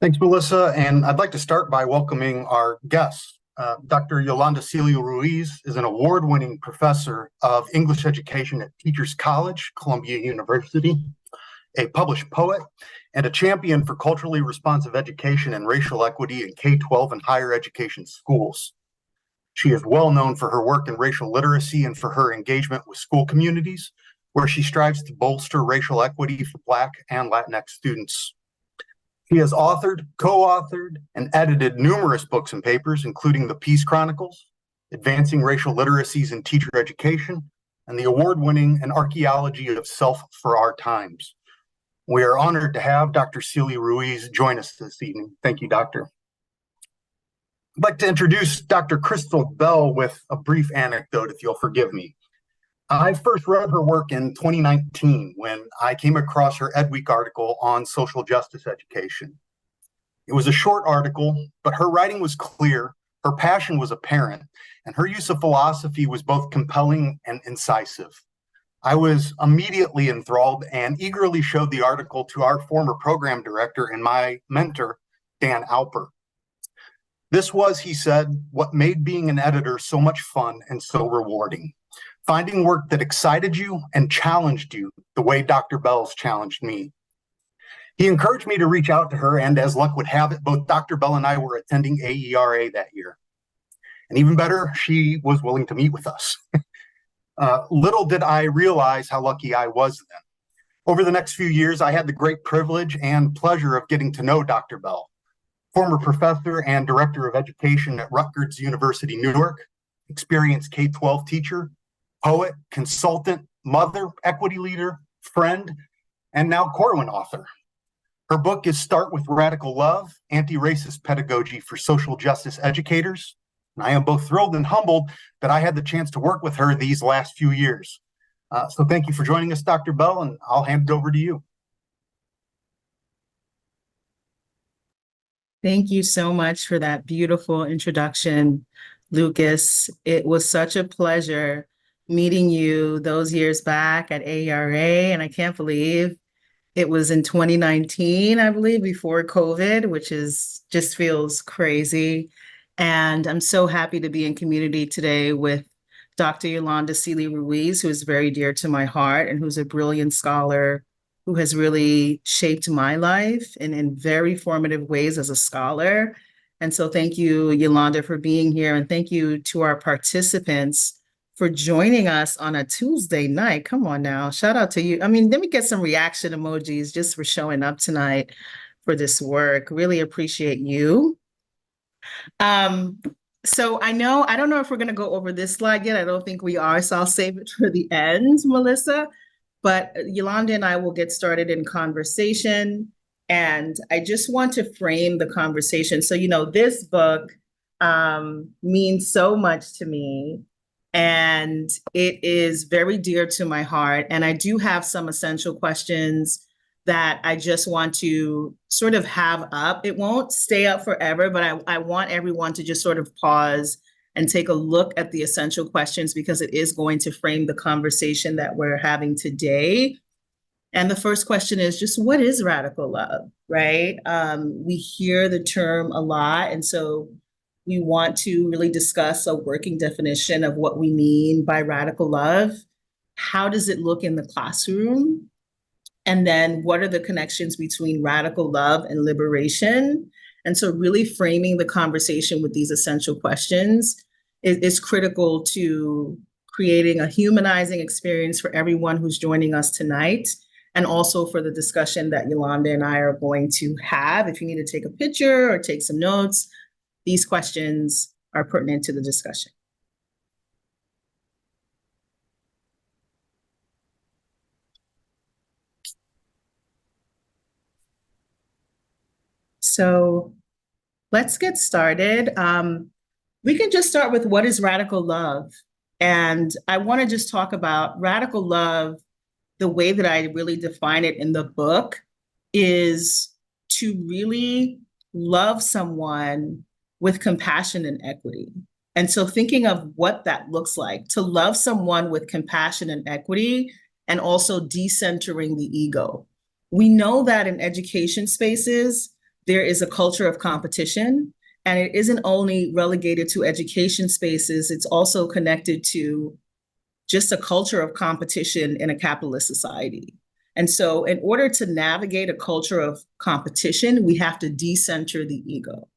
Thanks, Melissa. And I'd like to start by welcoming our guests. Dr. Yolanda Sealy-Ruiz is an award-winning professor of English education at Teachers College, Columbia University, a published poet, and a champion for culturally responsive education and racial equity in K-12 and higher education schools. She is well known for her work in racial literacy and for her engagement with school communities, where she strives to bolster racial equity for Black and Latinx students. He has authored, co-authored, and edited numerous books and papers, including the Peace Chronicles, Advancing Racial Literacies in Teacher Education, and the award-winning An Archaeology of Self for Our Times. We are honored to have Dr. Sealy-Ruiz join us this evening. Thank you, Doctor. I'd like to introduce Dr. Crystal Belle with a brief anecdote, if you'll forgive me. I first read her work in 2019 when I came across her EdWeek article on social justice education. It was a short article, but her writing was clear, her passion was apparent, and her use of philosophy was both compelling and incisive. I was immediately enthralled and eagerly showed the article to our former program director and my mentor, Dan Alper. This was, he said, what made being an editor so much fun and so rewarding. Finding work that excited you and challenged you the way Dr. Bell's challenged me. He encouraged me to reach out to her, and as luck would have it, both Dr. Bell and I were attending AERA that year. And even better, she was willing to meet with us. Little did I realize how lucky I was then. Over the next few years, I had the great privilege and pleasure of getting to know Dr. Bell, former professor and director of education at Rutgers University, Newark, experienced K-12 teacher, poet, consultant, mother, equity leader, friend, and now Corwin author. Her book is Start with Radical Love, Anti-Racist Pedagogy for Social Justice Educators. And I am both thrilled and humbled that I had the chance to work with her these last few years. So thank you for joining us, Dr. Bell, and I'll hand it over to you. Thank you so much for that beautiful introduction, Lucas. It was such a pleasure meeting you those years back at AERA, and I can't believe it was in 2019, I believe, before COVID, which is just feels crazy. And I'm so happy to be in community today with Dr. Yolanda Sealy-Ruiz, who is very dear to my heart and who's a brilliant scholar who has really shaped my life in very formative ways as a scholar. And so thank you, Yolanda, for being here. And thank you to our participants for joining us on a Tuesday night. Come on now, shout out to you. I mean, let me get some reaction emojis just for showing up tonight for this work. Really appreciate you. So I don't know if we're gonna go over this slide yet. I don't think we are, so I'll save it for the end, Melissa. But Yolanda and I will get started in conversation. And I just want to frame the conversation. So, this book means so much to me. And it is very dear to my heart. And I do have some essential questions that I just want to sort of have up. It won't stay up forever, but I want everyone to just sort of pause and take a look at the essential questions because it is going to frame the conversation that we're having today. And the first question is just, what is radical love, right? We hear the term a lot. And so we want to really discuss a working definition of what we mean by radical love. How does it look in the classroom? And then what are the connections between radical love and liberation? And so really framing the conversation with these essential questions is critical to creating a humanizing experience for everyone who's joining us tonight, and also for the discussion that Yolanda and I are going to have. If you need to take a picture or take some notes, these questions are pertinent to the discussion. So let's get started. We can just start with what is radical love? And I want to just talk about radical love. The way that I really define it in the book is to really love someone with compassion and equity. And so thinking of what that looks like, to love someone with compassion and equity, and also decentering the ego. We know that in education spaces, there is a culture of competition, and it isn't only relegated to education spaces, it's also connected to just a culture of competition in a capitalist society. And so in order to navigate a culture of competition, we have to decenter the ego.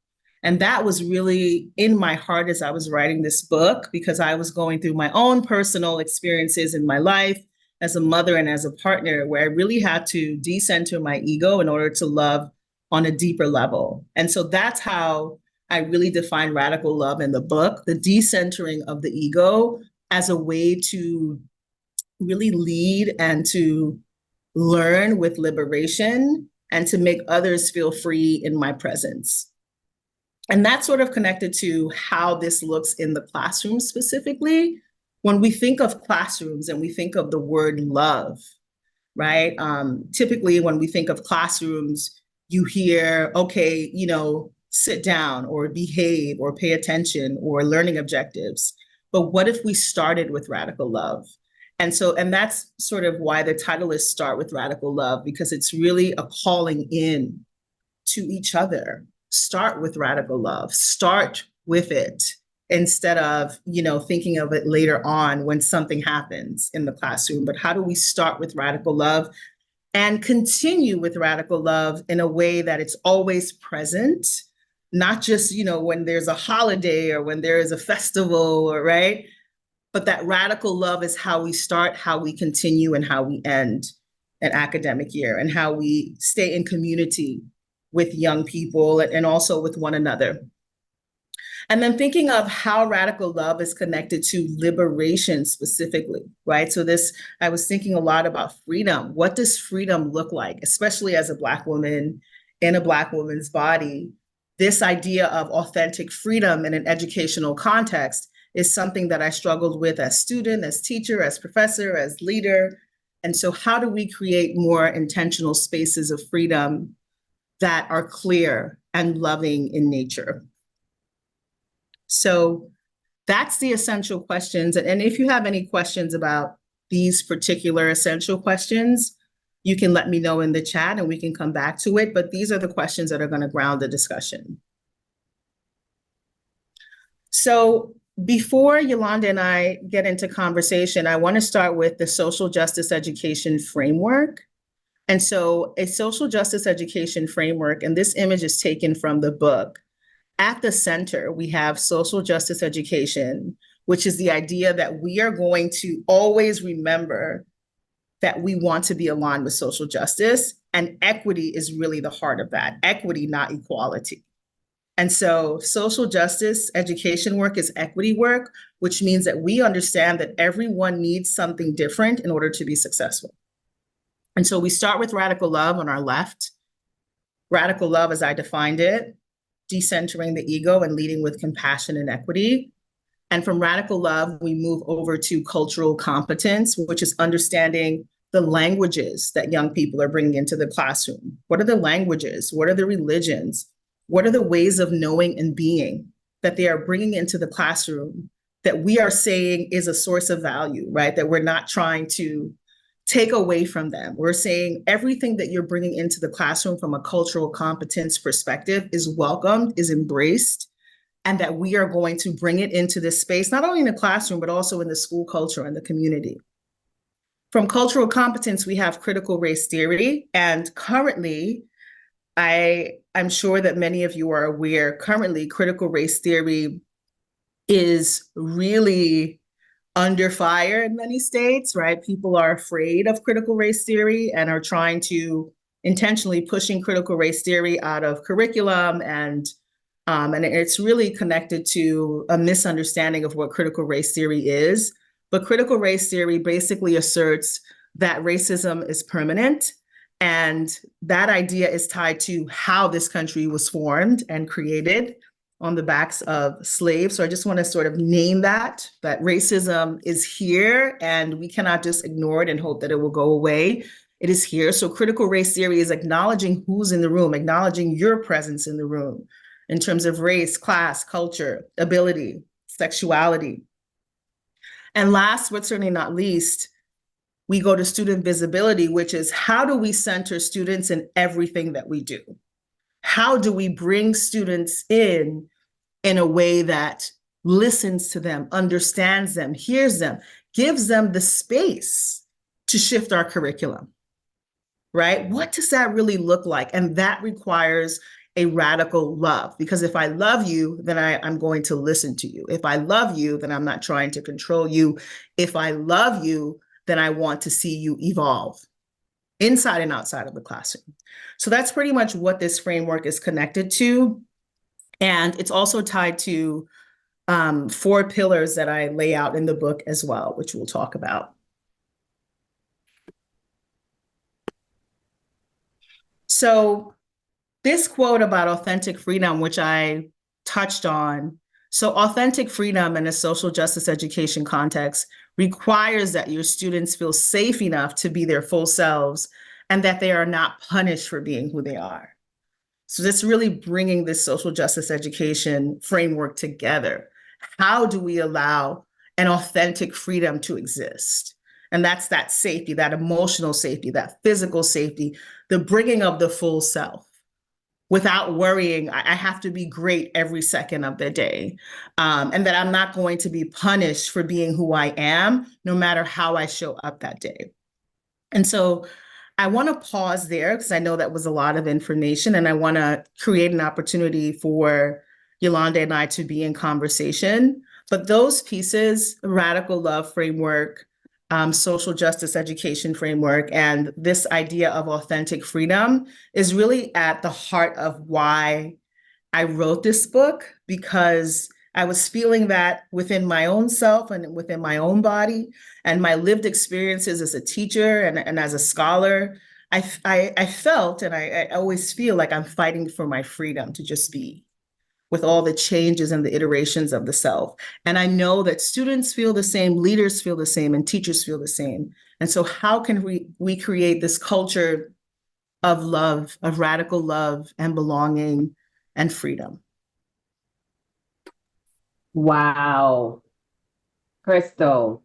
And that was really in my heart as I was writing this book, because I was going through my own personal experiences in my life as a mother and as a partner, where I really had to decenter my ego in order to love on a deeper level. And so that's how I really define radical love in the book, the decentering of the ego as a way to really lead and to learn with liberation and to make others feel free in my presence. And that's sort of connected to how this looks in the classroom specifically. When we think of classrooms and we think of the word love, right? Typically, when we think of classrooms, you hear, okay, sit down or behave or pay attention or learning objectives. But what if we started with radical love? And that's sort of why the title is Start with Radical Love, because it's really a calling in to each other. Start with radical love, start with it instead of, thinking of it later on when something happens in the classroom. But how do we start with radical love and continue with radical love in a way that it's always present, not just, when there's a holiday or when there is a festival, or right? But that radical love is how we start, how we continue, and how we end an academic year, and how we stay in community with young people and also with one another. And then thinking of how radical love is connected to liberation specifically, right? So I was thinking a lot about freedom. What does freedom look like, especially as a Black woman in a Black woman's body? This idea of authentic freedom in an educational context is something that I struggled with as student, as teacher, as professor, as leader. And so how do we create more intentional spaces of freedom that are clear and loving in nature? So that's the essential questions. And if you have any questions about these particular essential questions, you can let me know in the chat and we can come back to it. But these are the questions that are going to ground the discussion. So before Yolanda and I get into conversation, I want to start with the social justice education framework. And so a social justice education framework, and this image is taken from the book. At the center, we have social justice education, which is the idea that we are going to always remember that we want to be aligned with social justice, and equity is really the heart of that. Equity, not equality. And so social justice education work is equity work, which means that we understand that everyone needs something different in order to be successful. And so we start with radical love on our left. Radical love, as I defined it, decentering the ego and leading with compassion and equity. And from radical love, we move over to cultural competence, which is understanding the languages that young people are bringing into the classroom. What are the languages? What are the religions? What are the ways of knowing and being that they are bringing into the classroom that we are saying is a source of value, right? That we're not trying to take away from them. We're saying everything that you're bringing into the classroom from a cultural competence perspective is welcomed, is embraced, and that we are going to bring it into this space, not only in the classroom, but also in the school culture and the community. From cultural competence, we have critical race theory. And currently, I'm sure that many of you are aware, currently critical race theory is really under fire in many states, right? People are afraid of critical race theory and are trying to intentionally pushing critical race theory out of curriculum, and it's really connected to a misunderstanding of what critical race theory is. But critical race theory basically asserts that racism is permanent, and that idea is tied to how this country was formed and created on the backs of slaves. So I just want to sort of name that racism is here and we cannot just ignore it and hope that it will go away. It is here. So critical race theory is acknowledging who's in the room, acknowledging your presence in the room in terms of race, class, culture, ability, sexuality. And last, but certainly not least, we go to student visibility, which is how do we center students in everything that we do? how do we bring students in a way that listens to them, understands them, hears them, gives them the space to shift our curriculum, right? What does that really look like? And that requires a radical love, because if I love you, then I'm going to listen to you. If I love you, then I'm not trying to control you. If I love you, then I want to see you evolve inside and outside of the classroom. So that's pretty much what this framework is connected to. And it's also tied to 4 pillars that I lay out in the book as well, which we'll talk about. So this quote about authentic freedom, which I touched on, so authentic freedom in a social justice education context requires that your students feel safe enough to be their full selves and that they are not punished for being who they are. So that's really bringing this social justice education framework together. How do we allow an authentic freedom to exist? And that's that safety, that emotional safety, that physical safety, the bringing of the full self without worrying, I have to be great every second of the day. And that I'm not going to be punished for being who I am, no matter how I show up that day. And so I want to pause there because I know that was a lot of information, and I want to create an opportunity for Yolanda and I to be in conversation. But those pieces, radical love framework, social justice education framework, and this idea of authentic freedom is really at the heart of why I wrote this book, because I was feeling that within my own self and within my own body and my lived experiences as a teacher and as a scholar. I felt, and I always feel like I'm fighting for my freedom to just be, with all the changes and the iterations of the self. And I know that students feel the same, leaders feel the same, and teachers feel the same. And so how can we create this culture of love, of radical love and belonging and freedom? Wow, Crystal.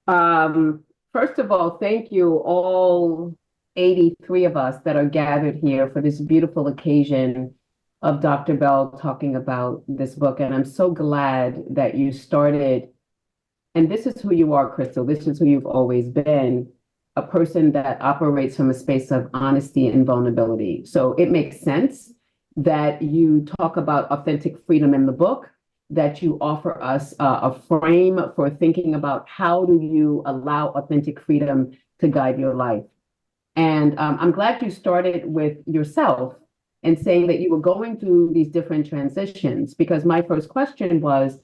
First of all, thank you all 83 of us that are gathered here for this beautiful occasion of Dr. Belle talking about this book. And I'm so glad that you started, and this is who you are, Crystal. This is who you've always been, a person that operates from a space of honesty and vulnerability. So it makes sense that you talk about authentic freedom in the book, that you offer us a frame for thinking about how do you allow authentic freedom to guide your life. And I'm glad you started with yourself and saying that you were going through these different transitions, because my first question was,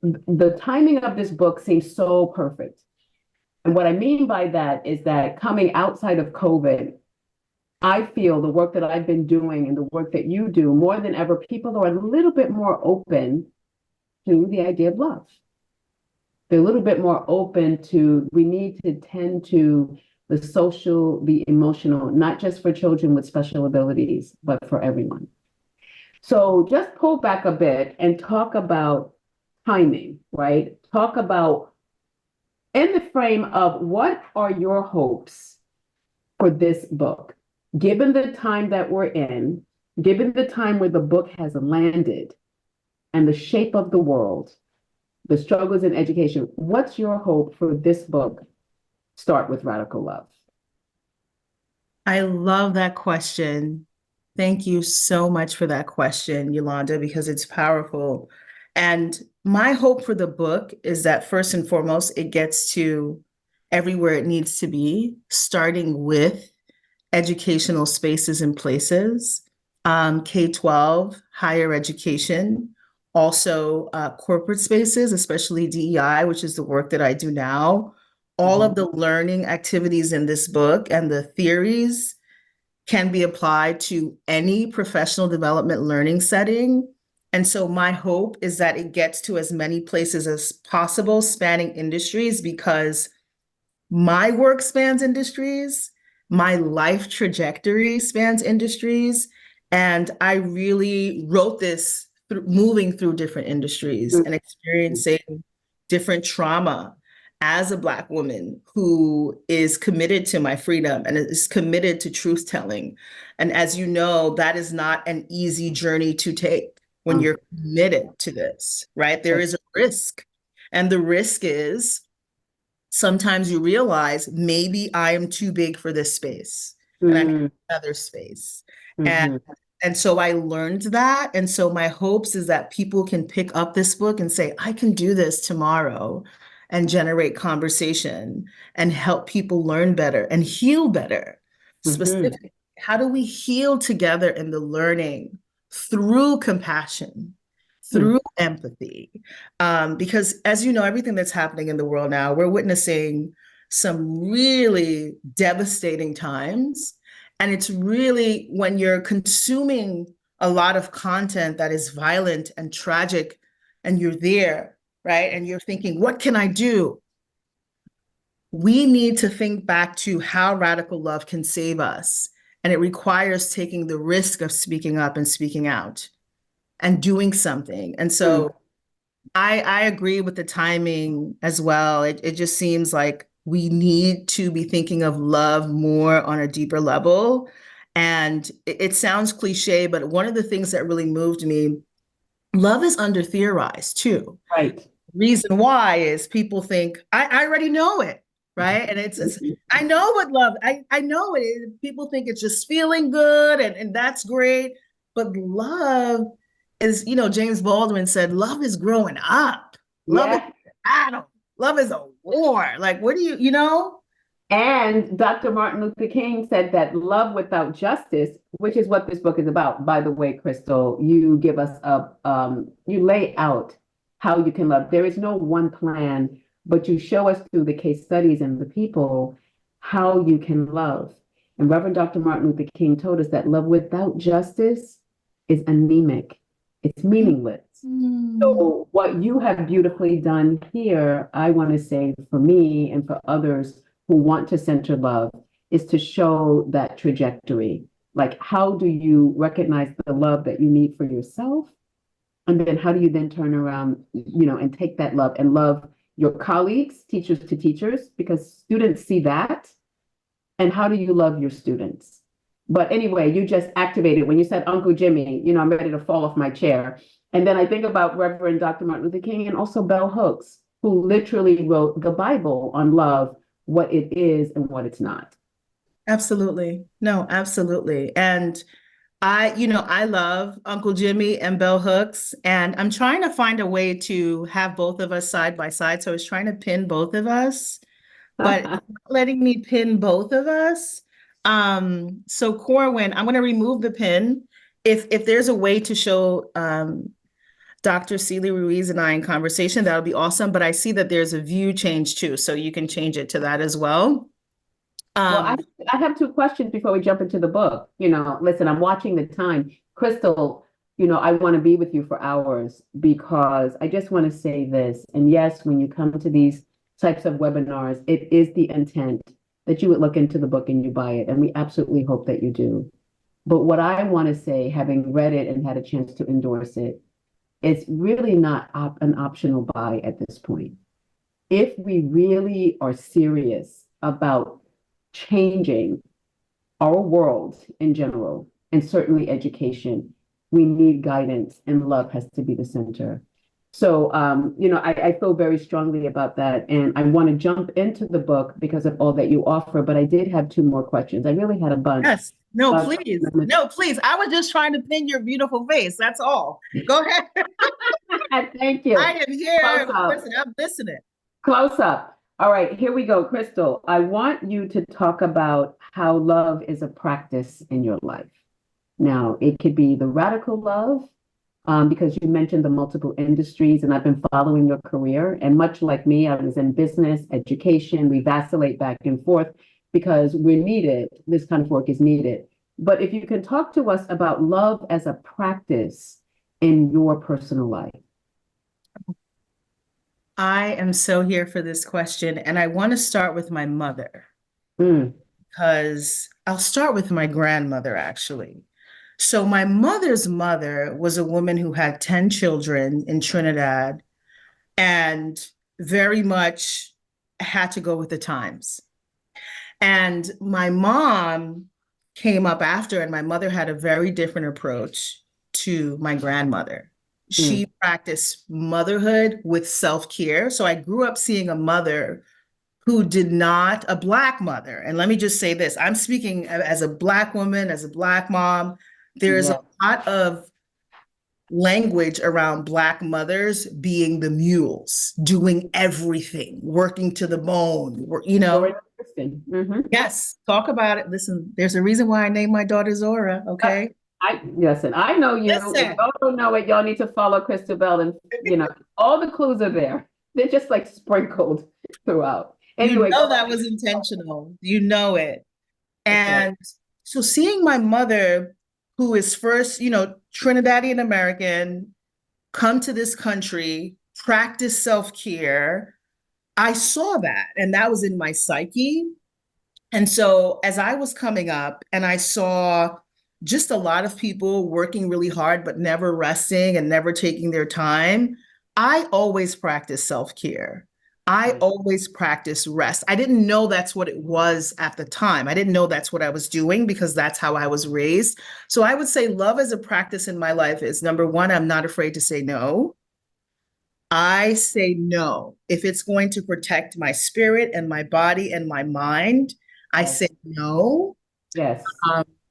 the timing of this book seems so perfect. And what I mean by that is that coming outside of COVID, I feel the work that I've been doing and the work that you do, more than ever, people are a little bit more open to the idea of love. They're a little bit more open to, we need to tend to the social, the emotional, not just for children with special abilities, but for everyone. So just pull back a bit and talk about timing, right? Talk about, in the frame of, what are your hopes for this book? Given the time that we're in, given the time where the book has landed and the shape of the world, the struggles in education, what's your hope for this book? Start with radical love. I love that question. Thank you so much for that question, Yolanda, because it's powerful. And my hope for the book is that first and foremost, it gets to everywhere it needs to be, starting with educational spaces and places, K-12, higher education, also corporate spaces, especially DEI, which is the work that I do now. All of the learning activities in this book and the theories can be applied to any professional development learning setting. And so my hope is that it gets to as many places as possible, spanning industries, because my work spans industries, my life trajectory spans industries, and I really wrote this moving through different industries and experiencing different trauma as a Black woman who is committed to my freedom and is committed to truth telling. And as you know, that is not an easy journey to take when you're committed to this, right? There is a risk. And the risk is sometimes you realize maybe I am too big for this space and I need another space. And so I learned that. And so my hopes is that people can pick up this book and say, I can do this tomorrow and generate conversation and help people learn better and heal better. Specifically, how do we heal together in the learning through compassion, through empathy? Because as you know, everything that's happening in the world now, we're witnessing some really devastating times. And it's really when you're consuming a lot of content that is violent and tragic, and you're there, right? And you're thinking, what can I do? We need to think back to how radical love can save us. And it requires taking the risk of speaking up and speaking out and doing something. And so I agree with the timing as well. It just seems like we need to be thinking of love more on a deeper level. And it sounds cliche, but one of the things that really moved me, love is under theorized too. Right. Reason why is people think, I already know it, right? And it's I know what love, I know it. People think it's just feeling good and that's great. But love is, James Baldwin said, love is growing up. Love is a battle. Love is a war. Like, what do you? And Dr. Martin Luther King said that love without justice, which is what this book is about, by the way, Crystal, you give us you lay out how you can love. There is no one plan, but you show us through the case studies and the people how you can love. And Reverend Dr. Martin Luther King told us that love without justice is anemic. It's meaningless. So what you have beautifully done here, I want to say for me and for others who want to center love, is to show that trajectory. Like, how do you recognize the love that you need for yourself? And then how do you then turn around, and take that love and love your colleagues, teachers to teachers, because students see that. And how do you love your students? But anyway, you just activated when you said Uncle Jimmy, I'm ready to fall off my chair. And then I think about Reverend Dr. Martin Luther King and also Bell Hooks, who literally wrote the Bible on love, what it is and what it's not. Absolutely. No, absolutely. And I love Uncle Jimmy and Bell Hooks, and I'm trying to find a way to have both of us side by side. So I was trying to pin both of us, but it's not letting me pin both of us. So Corwin, I'm going to remove the pin. If there's a way to show Dr. Sealy-Ruiz and I in conversation, that would be awesome. But I see that there's a view change too, so you can change it to that as well. Well, I have two questions before we jump into the book. Listen, I'm watching the time. Crystal, I want to be with you for hours because I just want to say this. And yes, when you come to these types of webinars, it is the intent that you would look into the book and you buy it. And we absolutely hope that you do. But what I want to say, having read it and had a chance to endorse it, it's really not an optional buy at this point. If we really are serious about changing our world in general, and certainly education, we need guidance, and love has to be the center. So, I feel very strongly about that. And I want to jump into the book because of all that you offer. But I did have two more questions. I really had a bunch. Yes. No, please. No, please. I was just trying to pin your beautiful face. That's all. Go ahead. Thank you. I am here. Listen, I'm listening. Close up. All right, here we go. Crystal, I want you to talk about how love is a practice in your life. Now, it could be the radical love, because you mentioned the multiple industries, and I've been following your career. And much like me, I was in business, education. We vacillate back and forth because we're needed. This kind of work is needed. But if you can talk to us about love as a practice in your personal life. I am so here for this question. And I want to start with my mother, because I'll start with my grandmother, actually. So my mother's mother was a woman who had 10 children in Trinidad, and very much had to go with the times. And my mom came up after, and my mother had a very different approach to my grandmother. She practiced motherhood with self-care. So I grew up seeing a mother who did not, a Black mother. And let me just say this, I'm speaking as a Black woman, as a Black mom. There's a lot of language around Black mothers being the mules, doing everything, working to the bone, you know. Yes, talk about it. Listen, there's a reason why I named my daughter Zora, okay? Listen, I know you. Listen. If y'all don't know it, y'all need to follow Crystal Belle, and all the clues are there. They're just like sprinkled throughout. Anyway, you know that was intentional. You know it. And so seeing my mother, who is first, Trinidadian American, come to this country, practice self-care, I saw that, and that was in my psyche. And so as I was coming up and I saw just a lot of people working really hard, but never resting and never taking their time, I always practiced self-care. I always practiced rest. I didn't know that's what it was at the time. I didn't know that's what I was doing because that's how I was raised. So I would say love as a practice in my life is, number one, I'm not afraid to say no. I say no. If it's going to protect my spirit and my body and my mind, I say no. Yes.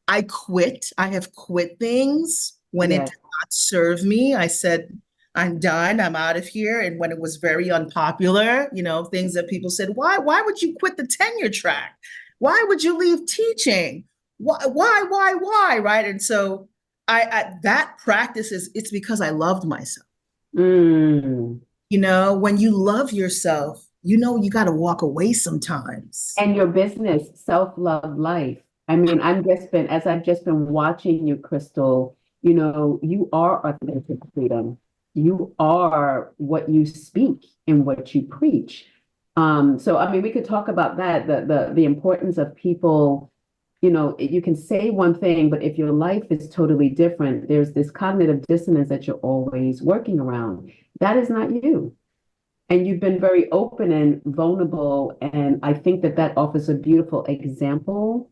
I quit. I have quit things when it did not serve me. I said, I'm done. I'm out of here. And when it was very unpopular, things that people said, why would you quit the tenure track? Why would you leave teaching? Why? Right. And so that practice it's because I loved myself. When you love yourself, you got to walk away sometimes. And your business, Self-Love Life. I mean, as I've just been watching you, Crystal, you are authentic freedom. You are what you speak and what you preach. So, I mean, we could talk about that, the importance of people, you can say one thing, but if your life is totally different, there's this cognitive dissonance that you're always working around. That is not you. And you've been very open and vulnerable. And I think that offers a beautiful example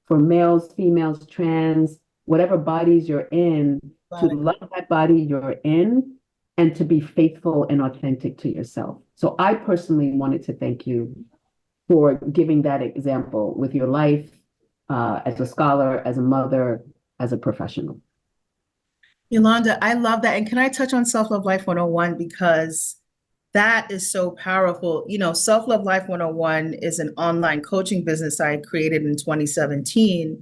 for males, females, trans, whatever bodies you're in, to love that body you're in and to be faithful and authentic to yourself. So I personally wanted to thank you for giving that example with your life as a scholar, as a mother, as a professional. Yolanda, I love that. And can I touch on Self-Love Life 101? Because that is so powerful. Self-Love Life 101 is an online coaching business I created in 2017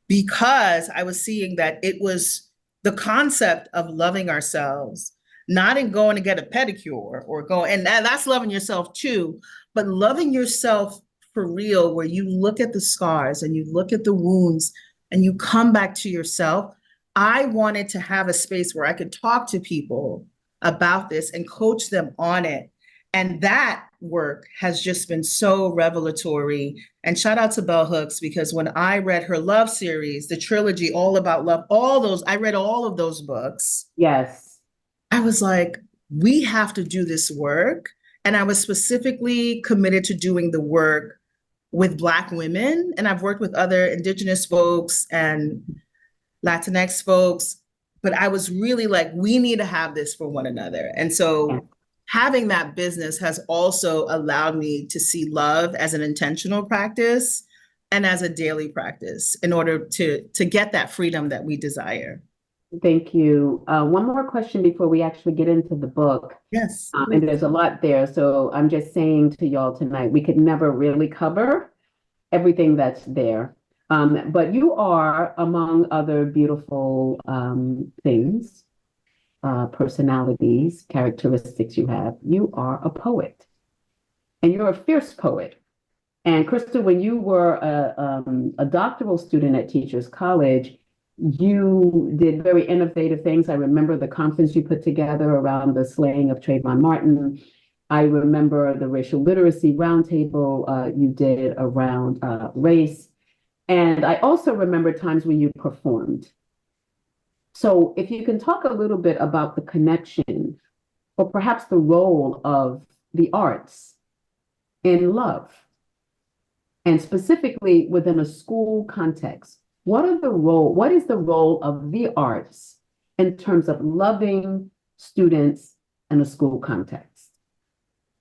because I was seeing that it was the concept of loving ourselves, not in going to get a pedicure or and that's loving yourself too, but loving yourself for real, where you look at the scars and you look at the wounds and you come back to yourself. I wanted to have a space where I could talk to people about this and coach them on it. And that work has just been so revelatory. And shout out to Bell Hooks, because when I read her love series, the trilogy, All About Love, I read all of those books. Yes. I was like, we have to do this work. And I was specifically committed to doing the work with Black women. And I've worked with other Indigenous folks and Latinx folks, but I was really like, we need to have this for one another. And so having that business has also allowed me to see love as an intentional practice and as a daily practice in order to get that freedom that we desire. Thank you. One more question before we actually get into the book. Yes. And there's a lot there. So I'm just saying to y'all tonight, we could never really cover everything that's there. But you are, among other beautiful things, personalities, characteristics you are a poet. And you're a fierce poet. And Crystal, when you were a doctoral student at Teachers College, you did very innovative things. I remember the conference you put together around the slaying of Trayvon Martin. I remember the racial literacy roundtable you did around race. And I also remember times when you performed. So if you can talk a little bit about the connection or perhaps the role of the arts in love, and specifically within a school context. What is the role of the arts in terms of loving students in a school context?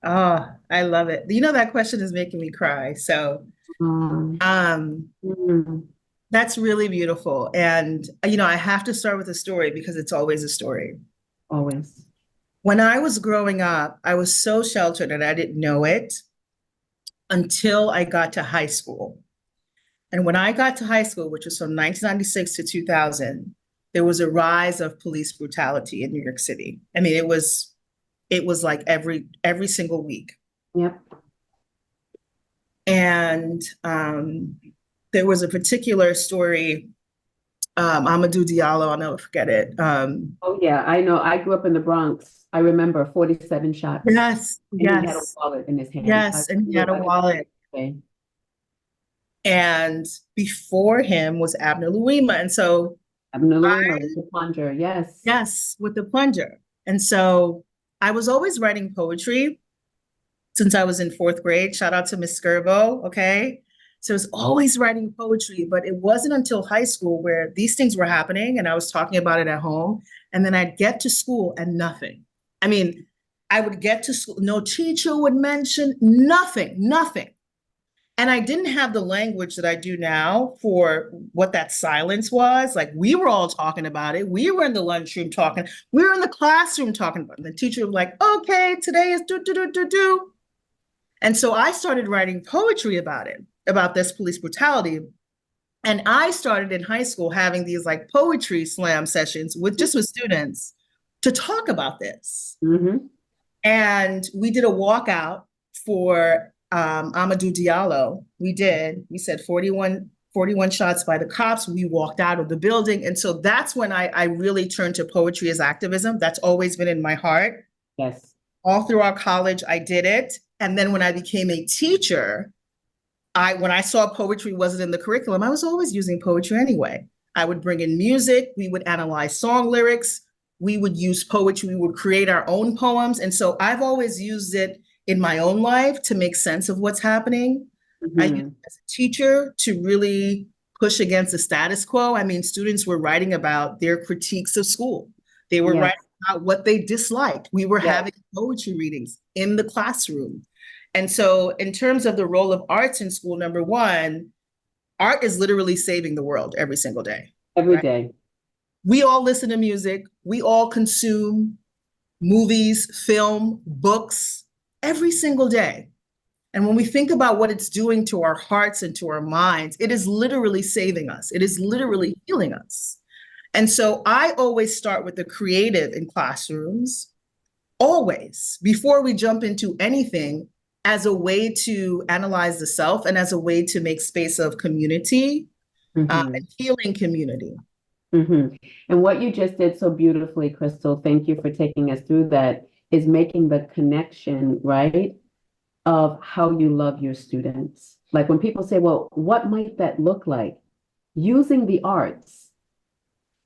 Oh, I love it. You know, that question is making me cry. So, Um, um, mm, that's really beautiful. And, you know, I have to start with a story because it's always a story. always. When I was growing up, I was so sheltered and I didn't know it until I got to high school. And when I got to high school, which was from 1996 to 2000, there was a rise of police brutality in New York City. I mean, it was like every single week. Yep. And there was a particular story, Amadou Diallo, I'll never forget it. Oh yeah, I know. I grew up in the Bronx. I remember 47 shots. Yes, And he had a yes, wallet in his hand. yes, and he had a wallet. Okay. And before him was Abner Louima. And so, Abner Louima with the plunger. Yes. yes, with the plunger. And so I was always writing poetry since I was in fourth grade. Shout out to Miss Skirbo, okay? So I was always writing poetry, but it wasn't until high school where these things were happening and I was talking about it at home. And then I'd get to school and nothing. I mean, I would get to school, no teacher would mention nothing, nothing. And I didn't have the language that I do now for what that silence was. Like we were all talking about it. We were in the lunchroom talking. We were in the classroom talking about it. And the teacher was like, okay, today is do, do, do, do, do. And so I started writing poetry about it, about this police brutality. And I started in high school having these like poetry slam sessions with students to talk about this. Mm-hmm. And we did a walkout for Amadou Diallo. We said 41 shots by the cops. We walked out of the building. And so that's when I really turned to poetry as activism. That's always been in my heart. Yes. All through our college, I did it. And then when I became a teacher, when I saw poetry wasn't in the curriculum, I was always using poetry anyway. I would bring in music. We would analyze song lyrics. We would use poetry. We would create our own poems. And so I've always used it in my own life to make sense of what's happening. I used it as a teacher to really push against the status quo. I mean, students were writing about their critiques of school. They were writing about what they disliked. We were having poetry readings in the classroom. And so in terms of the role of arts in school, number one, art is literally saving the world every single day. Every day. We all listen to music. We all consume movies, film, books every single day. And when we think about what it's doing to our hearts and to our minds, it is literally saving us. It is literally healing us. And so I always start with the creative in classrooms, always, before we jump into anything, as a way to analyze the self and as a way to make space of community and healing community. Mm-hmm. And what you just did so beautifully, Crystal, thank you for taking us through that, is making the connection, right, of how you love your students. Like when people say, well, what might that look like? Using the arts,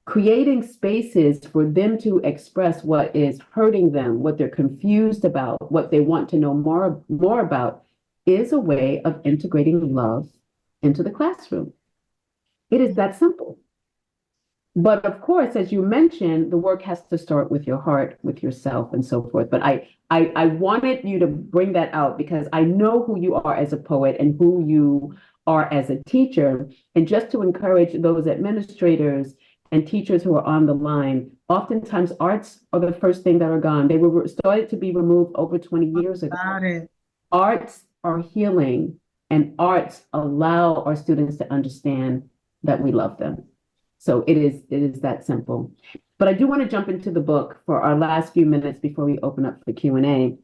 creating spaces for them to express what is hurting them, what they're confused about, what they want to know more about, is a way of integrating love into the classroom. It is that simple. But of course, as you mentioned, the work has to start with your heart, with yourself, and so forth. But I wanted you to bring that out because I know who you are as a poet and who you are as a teacher. And just to encourage those administrators and teachers who are on the line, oftentimes arts are the first thing that are gone. They were started to be removed over 20 years ago. Arts are healing, and arts allow our students to understand that we love them. So it is that simple. But I do want to jump into the book for our last few minutes before we open up for Q&A.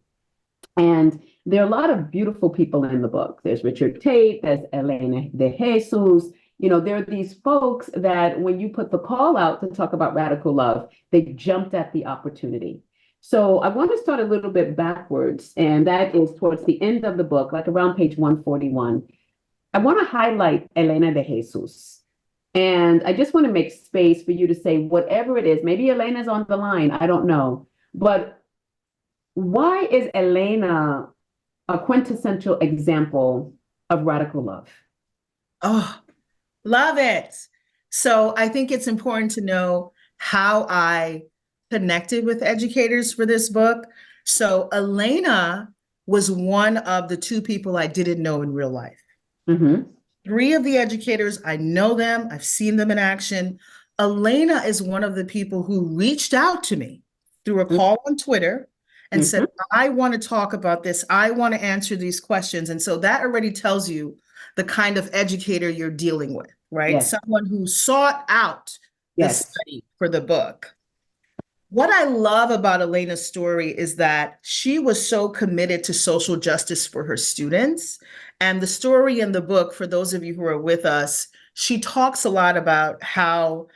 And there are a lot of beautiful people in the book. There's Richard Tate, there's Elena de Jesus. You know, there are these folks that when you put the call out to talk about radical love, they jumped at the opportunity. So I want to start a little bit backwards, and that is towards the end of the book, like around page 141. I want to highlight Elena de Jesus. And I just want to make space for you to say whatever it is. Maybe Elena's on the line, I don't know. But why is Elena a quintessential example of radical love? Oh, love it. So I think it's important to know how I connected with educators for this book. So Elena was one of the two people I didn't know in real life. Mm-hmm. Three of the educators, I know them, I've seen them in action. Elena is one of the people who reached out to me through a call on Twitter and said, I want to talk about this. I want to answer these questions. And so that already tells you the kind of educator you're dealing with, right? Yes. Someone who sought out the Yes. study for the book. What I love about Elena's story is that she was so committed to social justice for her students. And the story in the book, for those of you who are with us, she talks a lot about how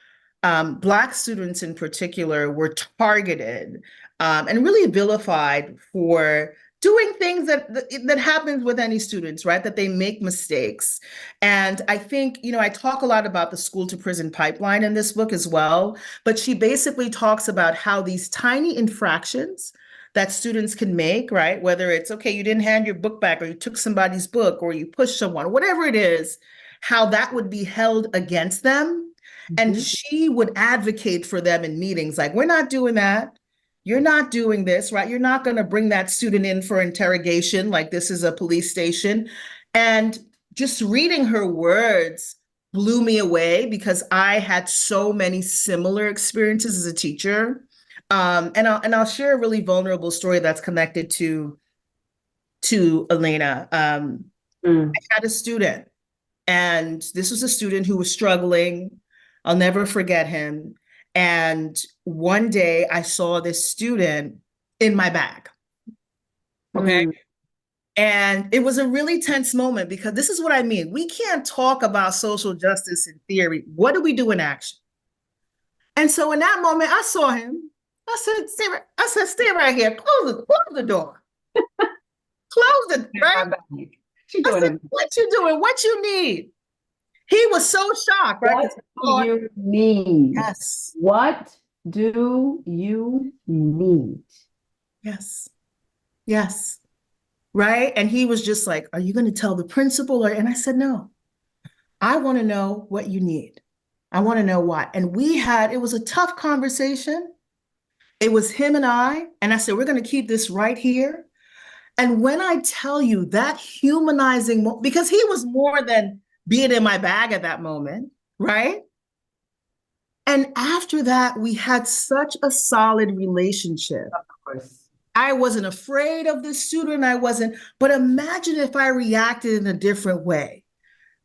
Black students in particular were targeted and really vilified for doing things that happens with any students, right? That they make mistakes. And I think, I talk a lot about the school to prison pipeline in this book as well, but she basically talks about how these tiny infractions that students can make, right? Whether it's, okay, you didn't hand your book back, or you took somebody's book, or you pushed someone, whatever it is, how that would be held against them. And she would advocate for them in meetings, like, we're not doing that. You're not doing this, right? You're not going to bring that student in for interrogation, like this is a police station. And just reading her words blew me away, because I had so many similar experiences as a teacher. And I'll share a really vulnerable story that's connected to Elena. I had a student, and this was a student who was struggling. I'll never forget him. And one day I saw this student in my bag. Okay. And it was a really tense moment, because this is what I mean. We can't talk about social justice in theory. What do we do in action? And so in that moment, I saw him. I said, stay right here. Close the door. Close it, right? I said, what you doing? What you need? He was so shocked, right? What do you need? Yes. What do you need? Yes. Yes. Right? And he was just like, are you going to tell the principal? And I said, no, I want to know what you need. I want to know why. And it was a tough conversation. It was him and I said, we're going to keep this right here. And when I tell you that humanizing, because he was more than being in my bag at that moment, right? And after that, we had such a solid relationship. Of course. I wasn't afraid of this student. But imagine if I reacted in a different way,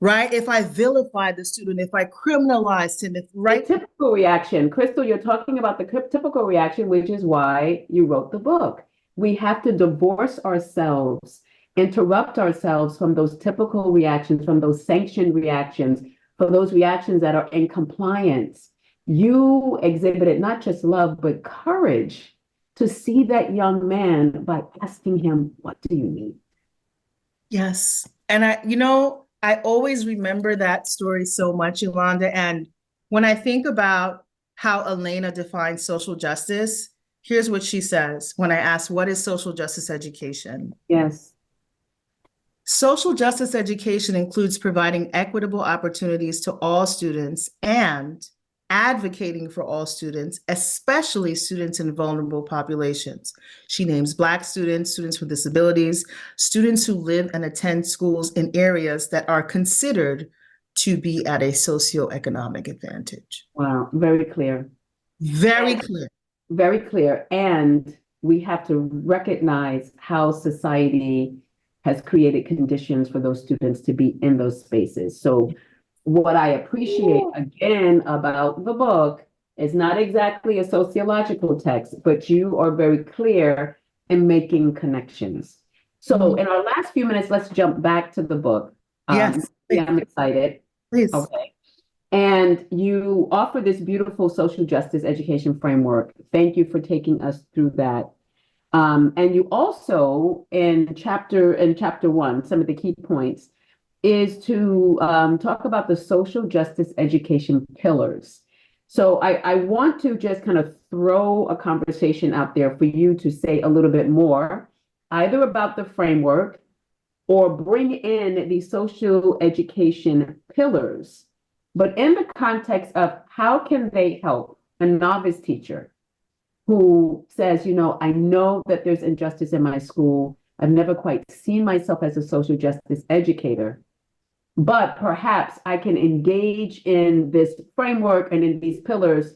right? If I vilified the student, if I criminalized him, right? The typical reaction, Crystal, you're talking about the typical reaction, which is why you wrote the book. We have to divorce ourselves, interrupt ourselves from those typical reactions, from those sanctioned reactions, from those reactions that are in compliance. You exhibited not just love, but courage to see that young man by asking him, what do you need? Yes. And I always remember that story so much, Yolanda. And when I think about how Elena defines social justice, here's what she says when I ask, what is social justice education? Yes. Social justice education includes providing equitable opportunities to all students and advocating for all students, especially students in vulnerable populations. She names Black students, students with disabilities, students who live and attend schools in areas that are considered to be at a socioeconomic advantage. Wow, very clear. Very clear. Very clear. And we have to recognize how society has created conditions for those students to be in those spaces. So what I appreciate again about the book is not exactly a sociological text, but you are very clear in making connections. So in our last few minutes, let's jump back to the book. Yes. I'm excited. Please. Okay. And you offer this beautiful social justice education framework. Thank you for taking us through that. And you also, in chapter 1, some of the key points is to talk about the social justice education pillars. So I want to just kind of throw a conversation out there for you to say a little bit more either about the framework or bring in the social education pillars, but in the context of how can they help a novice teacher who says, I know that there's injustice in my school. I've never quite seen myself as a social justice educator, but perhaps I can engage in this framework and in these pillars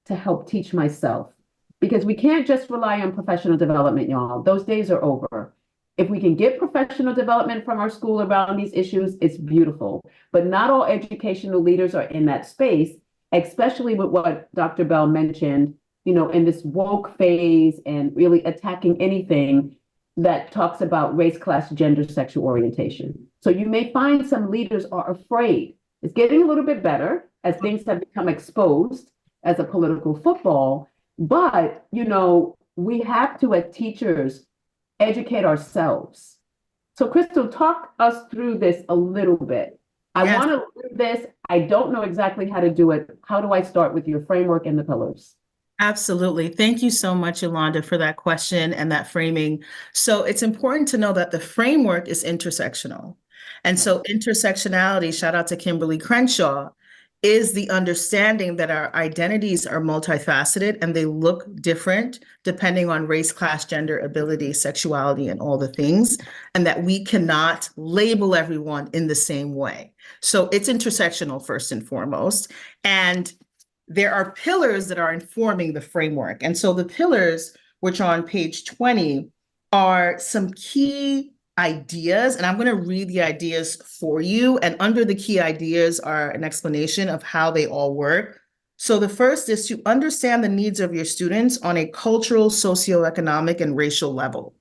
to help teach myself. Because we can't just rely on professional development, y'all. Those days are over. If we can get professional development from our school around these issues, it's beautiful. But not all educational leaders are in that space, especially with what Dr. Belle mentioned, in this woke phase and really attacking anything that talks about race, class, gender, sexual orientation. So you may find some leaders are afraid. It's getting a little bit better as things have become exposed as a political football. But, we have to, as teachers, educate ourselves. So Crystal, talk us through this a little bit. I want to learn this. I don't know exactly how to do it. How do I start with your framework and the pillars? Absolutely. Thank you so much, Yolanda, for that question and that framing. So it's important to know that the framework is intersectional. And so intersectionality, shout out to Kimberly Crenshaw, is the understanding that our identities are multifaceted and they look different depending on race, class, gender, ability, sexuality, and all the things, and that we cannot label everyone in the same way. So it's intersectional first and foremost. And there are pillars that are informing the framework. And so the pillars, which are on page 20, are some key ideas, and I'm going to read the ideas for you. And under the key ideas are an explanation of how they all work. So the first is to understand the needs of your students on a cultural, socioeconomic, and racial level.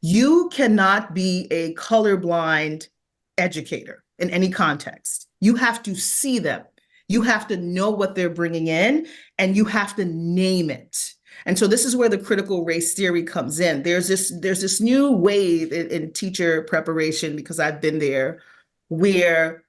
You cannot be a colorblind educator in any context. You have to see them. You have to know what they're bringing in, and you have to name it. And so this is where the critical race theory comes in. There's this new wave in teacher preparation, because I've been there, where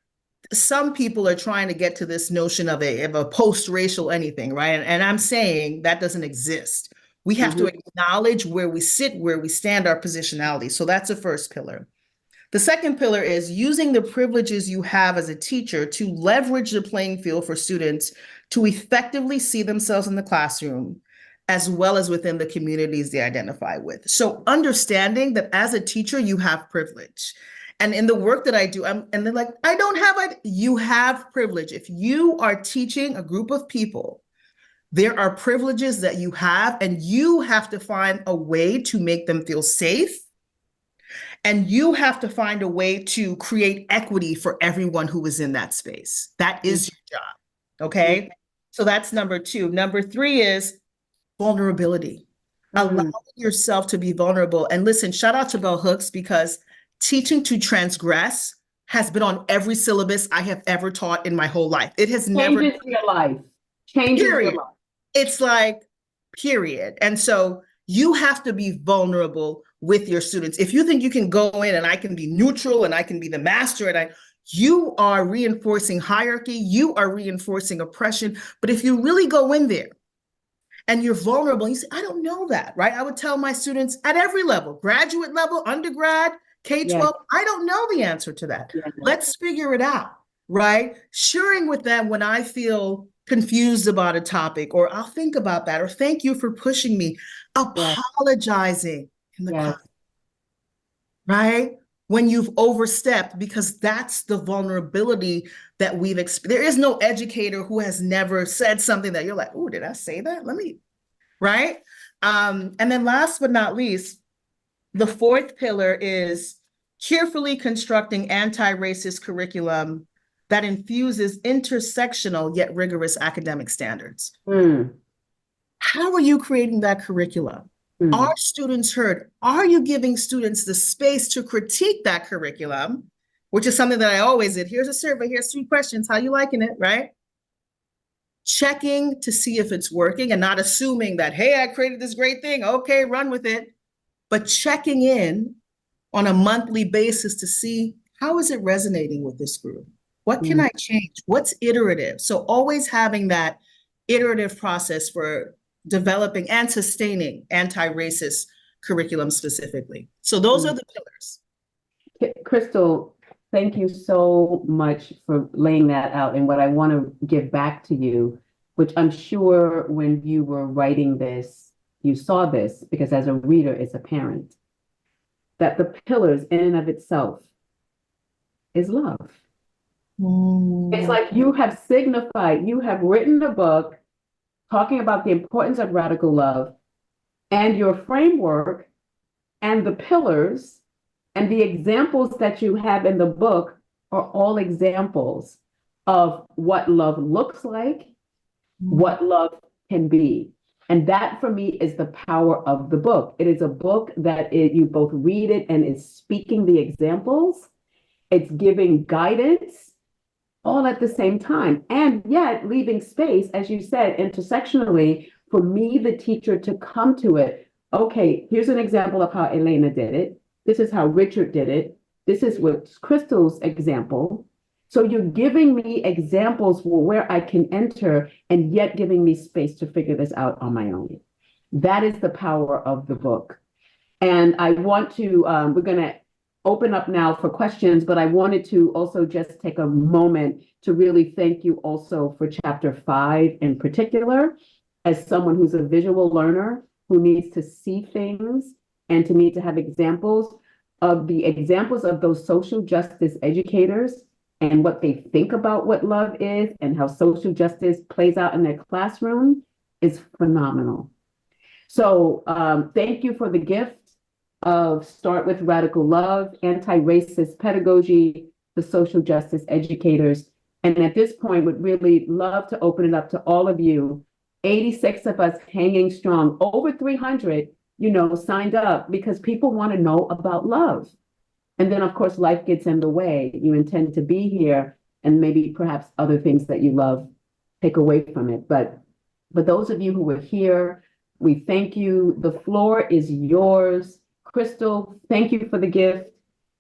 some people are trying to get to this notion of a post-racial anything, right? And I'm saying that doesn't exist. We have to acknowledge where we sit, where we stand, our positionality. So that's the first pillar. The second pillar is using the privileges you have as a teacher to leverage the playing field for students to effectively see themselves in the classroom, as well as within the communities they identify with. So understanding that as a teacher, you have privilege. And in the work that I do, and they're like, I don't have it. You have privilege. If you are teaching a group of people, there are privileges that you have, and you have to find a way to make them feel safe. And you have to find a way to create equity for everyone who is in that space. That is your job, okay? So that's number two. Number three is vulnerability. Allow yourself to be vulnerable. And listen, shout out to Bell Hooks, because teaching to transgress has been on every syllabus I have ever taught in my whole life. It has never changes your life. Changes your life. It's like, period. And so you have to be vulnerable with your students. If you think you can go in and I can be neutral and I can be the master, and you are reinforcing hierarchy, you are reinforcing oppression. But if you really go in there and you're vulnerable, you say, I don't know that, right? I would tell my students at every level, graduate level, undergrad, K-12, I don't know the answer to that. Let's figure it out, right? Sharing with them when I feel confused about a topic, or I'll think about that, or thank you for pushing me, apologizing in the class, right? When you've overstepped, because that's the vulnerability that we've experienced. There is no educator who has never said something that you're like, oh, did I say that? Right? And then last but not least, the fourth pillar is carefully constructing anti-racist curriculum that infuses intersectional yet rigorous academic standards. How are you creating that curriculum? Are students heard? Are you giving students the space to critique that curriculum, which is something that I always did. Here's a survey, here's 3 questions, how you liking it, right? Checking to see if it's working and not assuming that, hey, I created this great thing, okay, run with it. But checking in on a monthly basis to see, how is it resonating with this group? What can I change? What's iterative? So always having that iterative process for developing and sustaining anti-racist curriculum specifically. So those are the pillars. Crystal, thank you so much for laying that out. And what I want to give back to you, which I'm sure when you were writing this, you saw this, because as a reader, as a parent, that the pillars in and of itself is love. It's like you have signified, you have written a book talking about the importance of radical love, and your framework and the pillars and the examples that you have in the book are all examples of what love looks like, what love can be. And that for me is the power of the book. It is a book that you both read it and is speaking the examples. It's giving guidance all at the same time, and yet leaving space, as you said, intersectionally, for me, the teacher, to come to it. Okay, here's an example of how Elena did it. This is how Richard did it. This is what Crystal's example. So you're giving me examples where I can enter, and yet giving me space to figure this out on my own. That is the power of the book. And I want to, we're going to open up now for questions, but I wanted to also just take a moment to really thank you also for chapter 5 in particular, as someone who's a visual learner who needs to see things and to need to have examples of those social justice educators and what they think about what love is and how social justice plays out in their classroom is phenomenal. So thank you for the gift of Start with Radical Love, Anti-Racist Pedagogy for Social Justice Educators. And at this point, would really love to open it up to all of you. 86 of us hanging strong, over 300, signed up because people want to know about love. And then, of course, life gets in the way. You intend to be here, and maybe perhaps other things that you love take away from it. But those of you who were here, we thank you. The floor is yours. Crystal, thank you for the gift.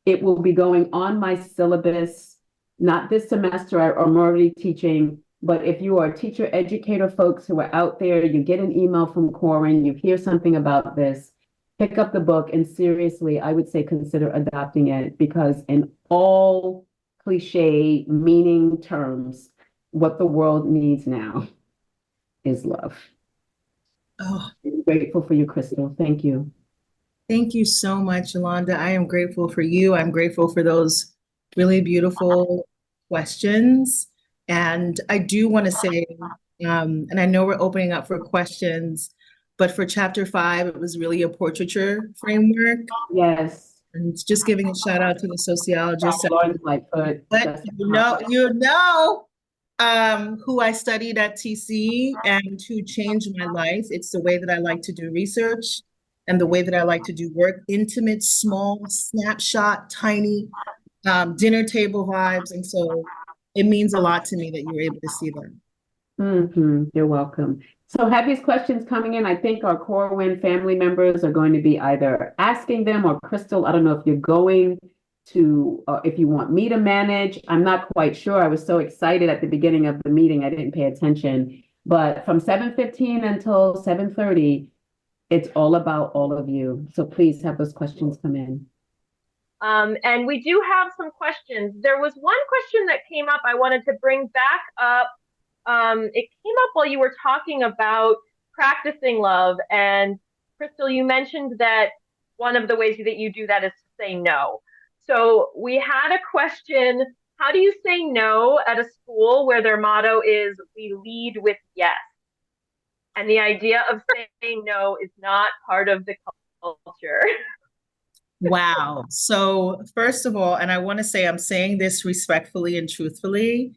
It will be going on my syllabus, not this semester, I'm already teaching, but if you are teacher educator folks who are out there, you get an email from Corwin, you hear something about this, pick up the book, and seriously, I would say consider adopting it, because in all cliche meaning terms, what the world needs now is love. Oh, I'm grateful for you, Crystal. Thank you. thank you so much, Yolanda. I am grateful for you. I'm grateful for those really beautiful questions. And I do want to say, and I know we're opening up for questions, but for chapter 5, it was really a portraiture framework. Yes. And just giving a shout out to the sociologist. But Who I studied at TC and who changed my life. It's the way that I like to do research and the way that I like to do work, intimate, small, snapshot, tiny, dinner table vibes. And so it means a lot to me that you're able to see them. You're welcome. So have these questions coming in. I think our Corwin family members are going to be either asking them, or Crystal, I don't know if you're going to, if you want me to manage. I'm not quite sure. I was so excited at the beginning of the meeting, I didn't pay attention. But from 7:15 until 7:30, it's all about all of you. So please have those questions come in. And we do have some questions. There was one question that came up I wanted to bring back up. It came up while you were talking about practicing love. And Crystal, you mentioned that one of the ways that you do that is to say no. So we had a question: how do you say no at a school where their motto is "we lead with yes"? And the idea of saying no is not part of the culture. Wow. So first of all, and I want to say I'm saying this respectfully and truthfully,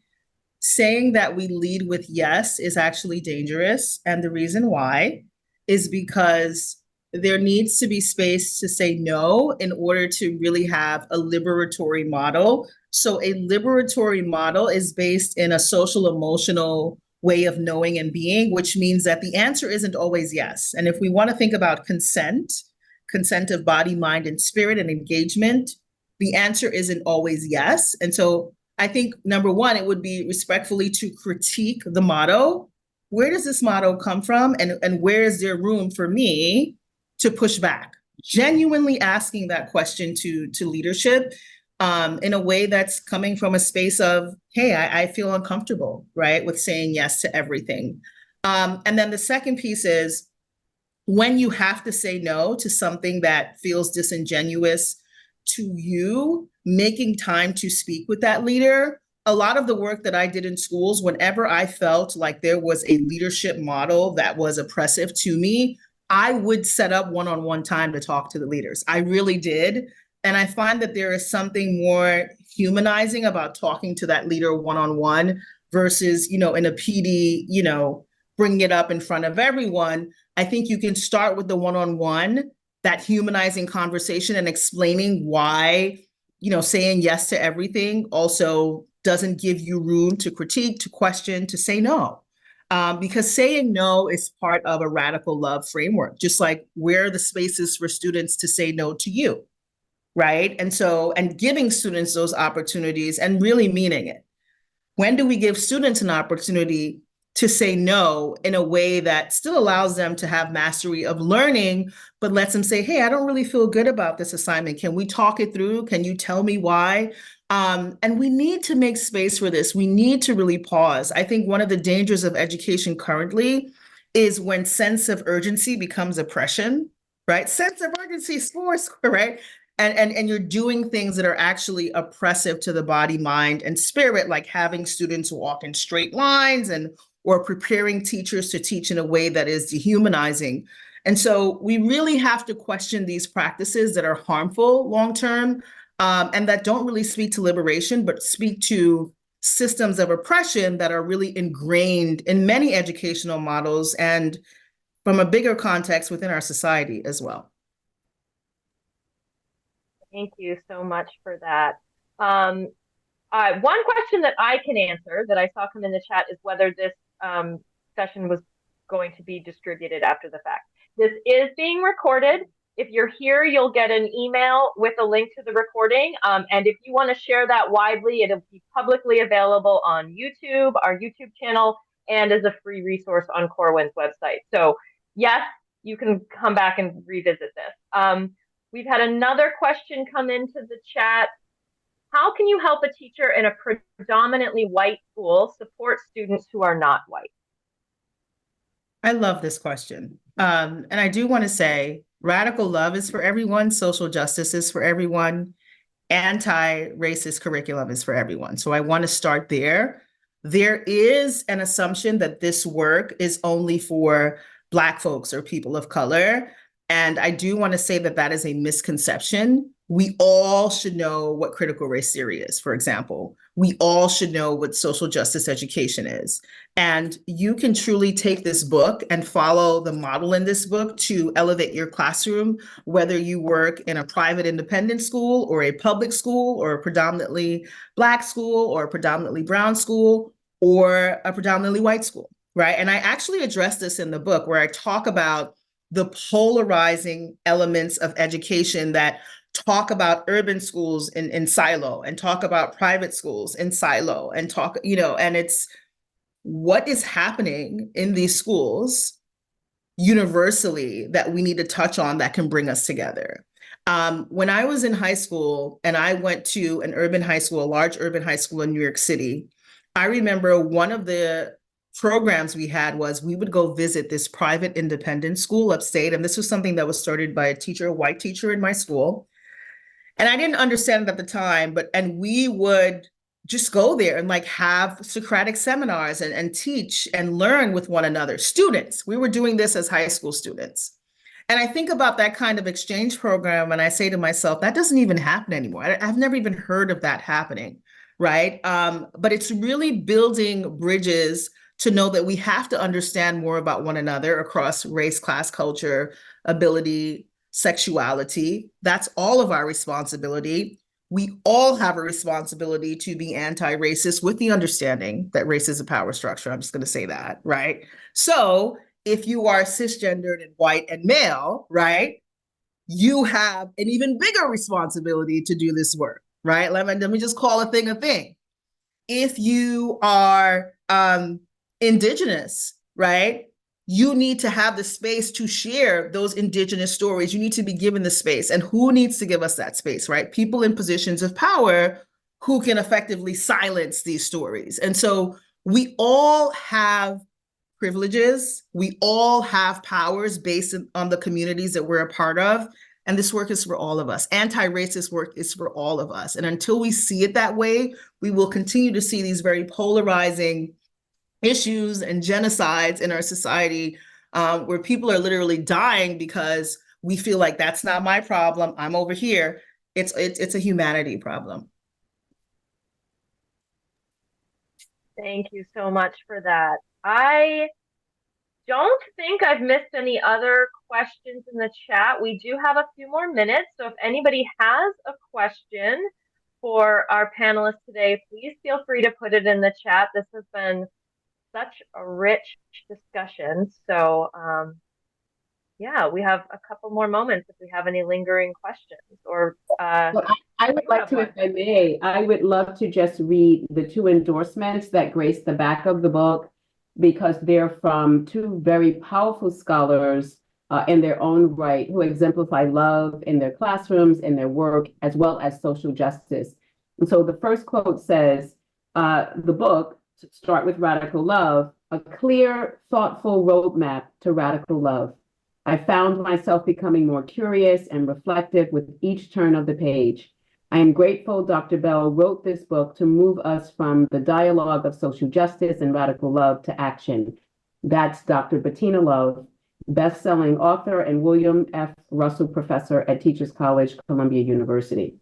saying that we lead with yes is actually dangerous. And the reason why is because there needs to be space to say no in order to really have a liberatory model. So a liberatory model is based in a social emotional way of knowing and being, which means that the answer isn't always yes. And if we want to think about consent of body, mind, and spirit and engagement, the answer isn't always yes. And so I think, number one, it would be respectfully to critique the motto. Where does this motto come from? And where is there room for me to push back? genuinely asking that question to leadership in a way that's coming from a space of, hey, I feel uncomfortable, right, with saying yes to everything. And then the second piece is when you have to say no to something that feels disingenuous to you, making time to speak with that leader. A lot of the work that I did in schools, whenever I felt like there was a leadership model that was oppressive to me, I would set up one-on-one time to talk to the leaders. I really did. And I find that there is something more humanizing about talking to that leader one-on-one versus, in a PD, bringing it up in front of everyone. I think you can start with the one-on-one, that humanizing conversation and explaining why, saying yes to everything also doesn't give you room to critique, to question, to say no. Because saying no is part of a radical love framework, just like where are the spaces for students to say no to you, right? And giving students those opportunities and really meaning it. When do we give students an opportunity to say no in a way that still allows them to have mastery of learning, but lets them say, hey, I don't really feel good about this assignment. Can we talk it through? Can you tell me why? And we need to make space for this. We need to really pause. I think one of the dangers of education currently is when sense of urgency becomes oppression, right? Sense of urgency is force, right? And you're doing things that are actually oppressive to the body, mind, and spirit, like having students walk in straight lines or preparing teachers to teach in a way that is dehumanizing. And so we really have to question these practices that are harmful long-term and that don't really speak to liberation, but speak to systems of oppression that are really ingrained in many educational models and from a bigger context within our society as well. Thank you so much for that. One question that I can answer that I saw come in the chat is whether this session was going to be distributed after the fact. This is being recorded. If you're here, you'll get an email with a link to the recording. And if you want to share that widely, it'll be publicly available on YouTube, our YouTube channel, and as a free resource on Corwin's website. So yes, you can come back and revisit this. We've had another question come into the chat. How can you help a teacher in a predominantly white school support students who are not white? I love this question. And I do want to say radical love is for everyone. Social justice is for everyone. Anti-racist curriculum is for everyone. So I want to start there. There is an assumption that this work is only for Black folks or people of color. And I do want to say that that is a misconception. We all should know what critical race theory is, for example. We all should know what social justice education is. And you can truly take this book and follow the model in this book to elevate your classroom, whether you work in a private independent school or a public school or a predominantly Black school or a predominantly brown school or a predominantly white school, right? And I actually address this in the book where I talk about the polarizing elements of education that talk about urban schools in silo and talk about private schools in silo and talk, and it's what is happening in these schools universally that we need to touch on that can bring us together. When I was in high school and I went to an urban high school, a large urban high school in New York City, I remember one of the programs we had was we would go visit this private independent school upstate. And this was something that was started by a white teacher in my school. And I didn't understand it at the time, and we would just go there and have Socratic seminars and teach and learn with one another. Students, we were doing this as high school students. And I think about that kind of exchange program and I say to myself, that doesn't even happen anymore. I've never even heard of that happening, right? But it's really building bridges to know that we have to understand more about one another across race, class, culture, ability, sexuality. That's all of our responsibility. We all have a responsibility to be anti-racist with the understanding that race is a power structure. I'm just going to say that, right? So if you are cisgendered and white and male, right, you have an even bigger responsibility to do this work, right? Let me just call a thing a thing. If you are Indigenous, right? you need to have the space to share those indigenous stories. You need to be given the space. And who needs to give us that space, right? People in positions of power who can effectively silence these stories. And so we all have privileges. We all have powers based on the communities that we're a part of. And this work is for all of us. Anti-racist work is for all of us. And until we see it that way, we will continue to see these very polarizing issues and genocides in our society, where people are literally dying because we feel like that's not my problem, I'm over here. It's a humanity problem. Thank you so much for that. I don't think I've missed any other questions in the chat. We do have a few more minutes, so if anybody has a question for our panelists today, please feel free to put it in the chat. This has been such a rich discussion. So yeah, we have a couple more moments if we have any lingering questions or Well, I would like to, if I may, I would love to just read the two endorsements that grace the back of the book, because they're from two very powerful scholars in their own right, who exemplify love in their classrooms, in their work, as well as social justice. And so the first quote says, the book, Start with Radical Love, a clear, thoughtful roadmap to radical love. I found myself becoming more curious and reflective with each turn of the page. I am grateful Dr. Belle wrote this book to move us from the dialogue of social justice and radical love to action. That's Dr. Bettina Love, best-selling author and William F. Russell Professor at Teachers College, Columbia University.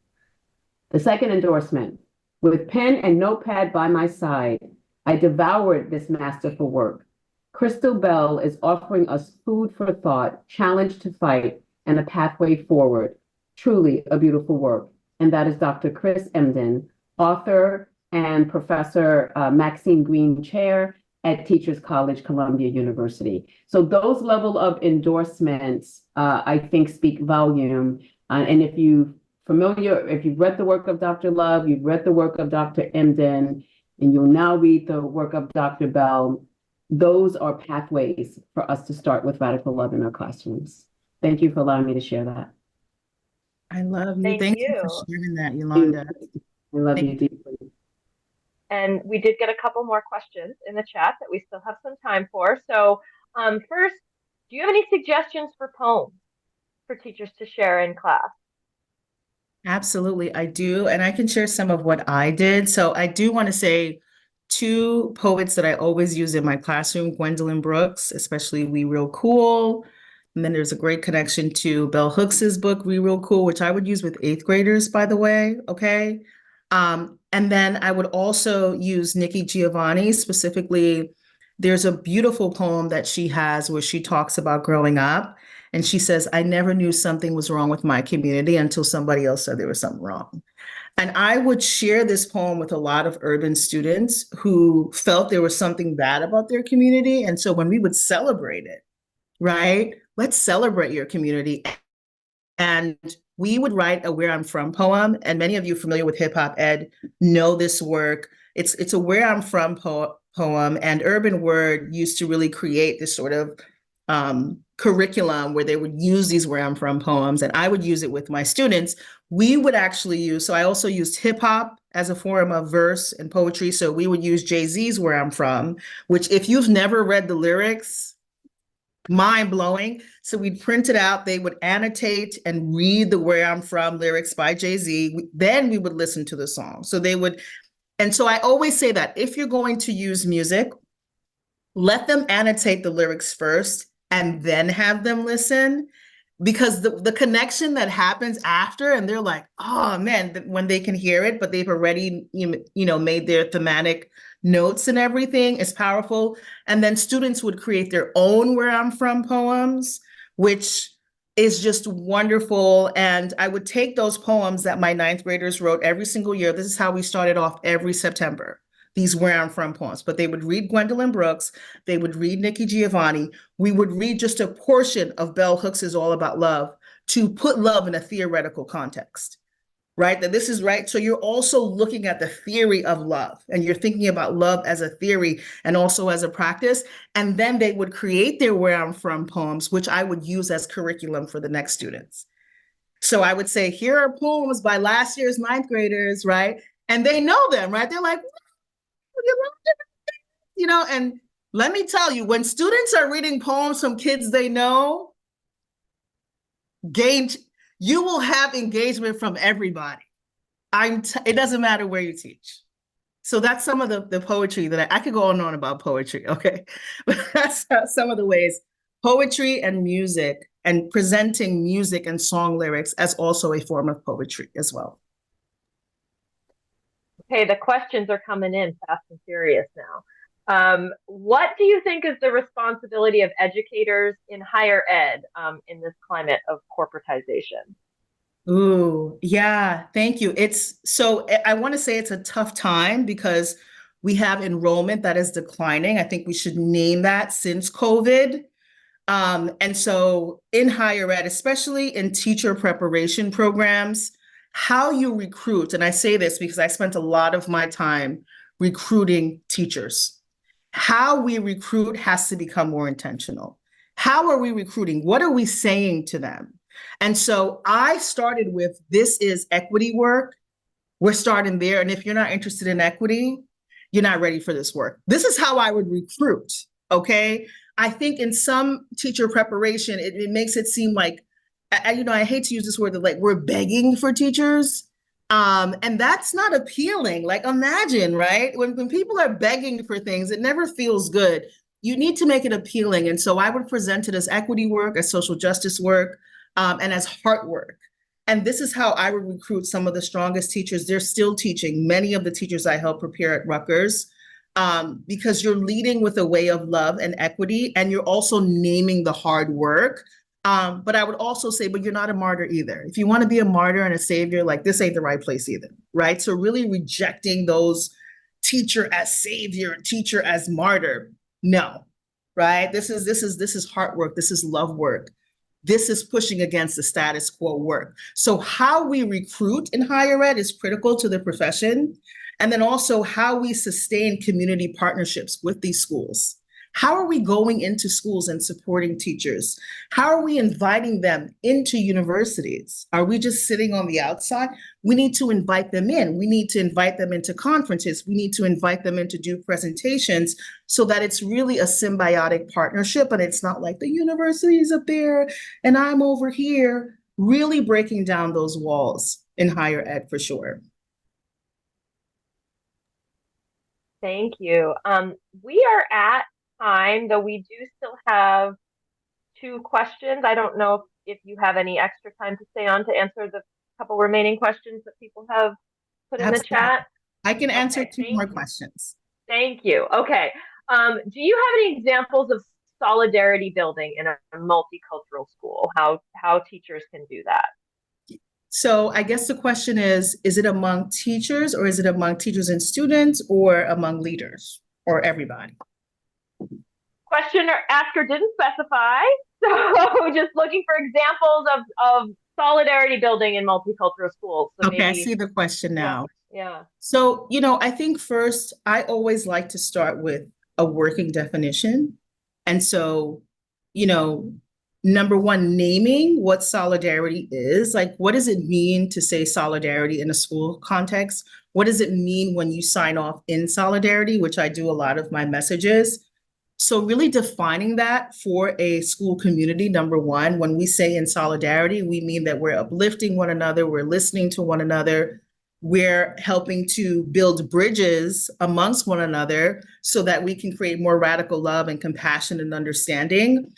The second endorsement, with pen and notepad by my side, I devoured this masterful work. Crystal Belle is offering us food for thought, challenge to fight, and a pathway forward. Truly a beautiful work. And that is Dr. Chris Emden, author and Professor Maxine Green Chair at Teachers College, Columbia University. So those level of endorsements, I think, speak volume. And if you've read the work of Dr. Love, you've read the work of Dr. Emden, and you'll now read the work of Dr. Belle, those are pathways for us to start with radical love in our classrooms. Thank you for allowing me to share that. I love you. Thank Thank you you. for sharing that, Yolanda. I love you deeply. And we did get a couple more questions in the chat that we still have some time for. So first, do you have any suggestions for poems for teachers to share in class? Absolutely, I do. And I can share some of what I did. So I do want to say two poets that I always use in my classroom, Gwendolyn Brooks, especially We Real Cool. And then there's a great connection to Bell Hooks's book, We Real Cool, which I would use with 8th graders, by the way, okay? And then I would also use Nikki Giovanni, specifically. There's a beautiful poem that she has where she talks about growing up. And she says, I never knew something was wrong with my community until somebody else said there was something wrong. And I would share this poem with a lot of urban students who felt there was something bad about their community. And so when we would celebrate it, right? Let's celebrate your community. And we would write a Where I'm From poem. And many of you familiar with hip hop ed know this work. It's a Where I'm From poem, and Urban Word used to really create this sort of curriculum where they would use these Where I'm From poems, and I would use it with my students. We would actually use, so I also used hip hop as a form of verse and poetry. So we would use Jay-Z's Where I'm From, which if you've never read the lyrics, mind blowing. So we'd print it out. They would annotate and read the Where I'm From lyrics by Jay-Z. Then we would listen to the song. So they would, and so I always say that if you're going to use music, let them annotate the lyrics first and then have them listen, because the connection that happens after, and they're like, oh man, when they can hear it, but they've already, made their thematic notes and everything, is powerful. And then students would create their own Where I'm From poems, which is just wonderful. And I would take those poems that my 9th graders wrote every single year. This is how we started off every September, these Where I'm From poems. But they would read Gwendolyn Brooks, they would read Nikki Giovanni, we would read just a portion of Bell Hooks' All About Love to put love in a theoretical context, right? That this is right. So you're also looking at the theory of love, and you're thinking about love as a theory and also as a practice. And then they would create their Where I'm From poems, which I would use as curriculum for the next students. So I would say, here are poems by last year's ninth graders, right? And they know them, right? They're like, you know, and let me tell you, when students are reading poems from kids they know, you will have engagement from everybody. It doesn't matter where you teach. So that's some of the poetry that I could go on and on about poetry, okay? But that's some of the ways poetry and music, and presenting music and song lyrics as also a form of poetry as well. Okay, the questions are coming in fast and furious now. What do you think is the responsibility of educators in higher ed in this climate of corporatization? Ooh, yeah, thank you. I want to say it's a tough time because we have enrollment that is declining. I think we should name that since COVID. And so in higher ed, especially in teacher preparation programs, how you recruit, and I say this because I spent a lot of my time recruiting teachers. How we recruit has to become more intentional. How are we recruiting? What are we saying to them? And so I started with, this is equity work. We're starting there. And if you're not interested in equity, you're not ready for this work. This is how I would recruit, okay? I think in some teacher preparation, it makes it seem like, I hate to use this word, that like we're begging for teachers. And that's not appealing. Like, imagine, right? When people are begging for things, it never feels good. You need to make it appealing. And so I would present it as equity work, as social justice work, and as heart work. And this is how I would recruit some of the strongest teachers. They're still teaching. Many of the teachers I help prepare at Rutgers, because you're leading with a way of love and equity, and you're also naming the hard work. But I would also say, but you're not a martyr either. If you want to be a martyr and a savior, like, this ain't the right place either, right? So really rejecting those teacher as savior, teacher as martyr. No, right? This is heart work. This is love work. This is pushing against the status quo work. So how we recruit in higher ed is critical to the profession. And then also how we sustain community partnerships with these schools. How are we going into schools and supporting teachers? How are we inviting them into universities? Are we just sitting on the outside? We need to invite them in. We need to invite them into conferences. We need to invite them in to do presentations so that it's really a symbiotic partnership, and it's not like the university is up there and I'm over here. Really breaking down those walls in higher ed for sure. Thank you. We are at time, though we do still have 2 questions. I don't know if you have any extra time to stay on to answer the couple remaining questions that people have put in the chat. I can answer 2 more questions. Thank you. Okay. Do you have any examples of solidarity building in a multicultural school? How teachers can do that? So I guess the question is it among teachers, or is it among teachers and students, or among leaders, or everybody? Questioner asker didn't specify, so just looking for examples of solidarity building in multicultural schools. So okay, maybe, I see the question now. Yeah. So, I think first, I always like to start with a working definition. And so, number one, naming what solidarity is. Like, what does it mean to say solidarity in a school context? What does it mean when you sign off in solidarity, which I do a lot of my messages? So really defining that for a school community, number one, when we say in solidarity, we mean that we're uplifting one another, we're listening to one another, we're helping to build bridges amongst one another so that we can create more radical love and compassion and understanding.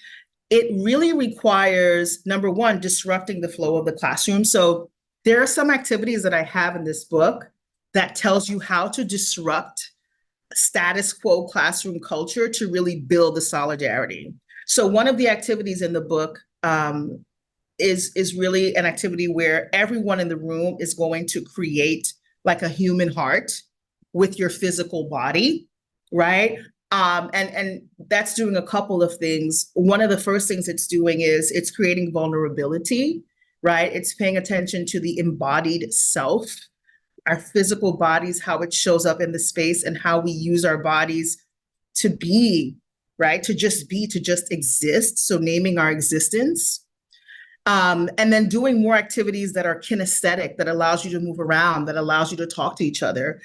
It really requires, number one, disrupting the flow of the classroom. So there are some activities that I have in this book that tells you how to disrupt status quo classroom culture to really build the solidarity. So one of the activities in the book is really an activity where everyone in the room is going to create like a human heart with your physical body, right? And that's doing a couple of things. One of the first things it's doing is it's creating vulnerability right? It's paying attention to the embodied self, our physical bodies, how it shows up in the space, and how we use our bodies to be, right? To just be, to just exist. So naming our existence. And then doing more activities that are kinesthetic, that allows you to move around, that allows you to talk to each other.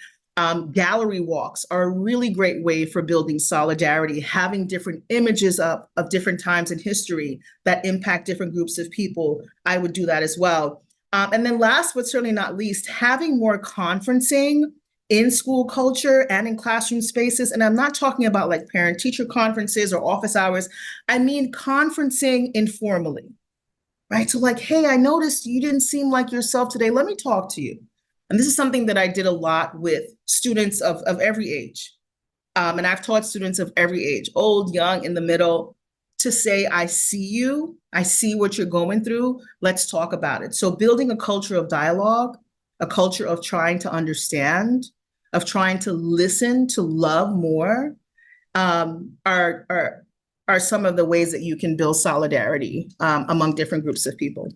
Gallery walks are a really great way for building solidarity, having different images up of different times in history that impact different groups of people. I would do that as well. And then last but certainly not least, having more conferencing in school culture and in classroom spaces. And I'm not talking about like parent-teacher conferences or office hours. I mean conferencing informally, right? So like, hey, I noticed you didn't seem like yourself today. Let me talk to you. And this is something that I did a lot with students of every age. And I've taught students of every age, old, young, in the middle, to say, I see you, I see what you're going through, let's talk about it. So building a culture of dialogue, a culture of trying to understand, of trying to listen, to love more, are some of the ways that you can build solidarity among different groups of people.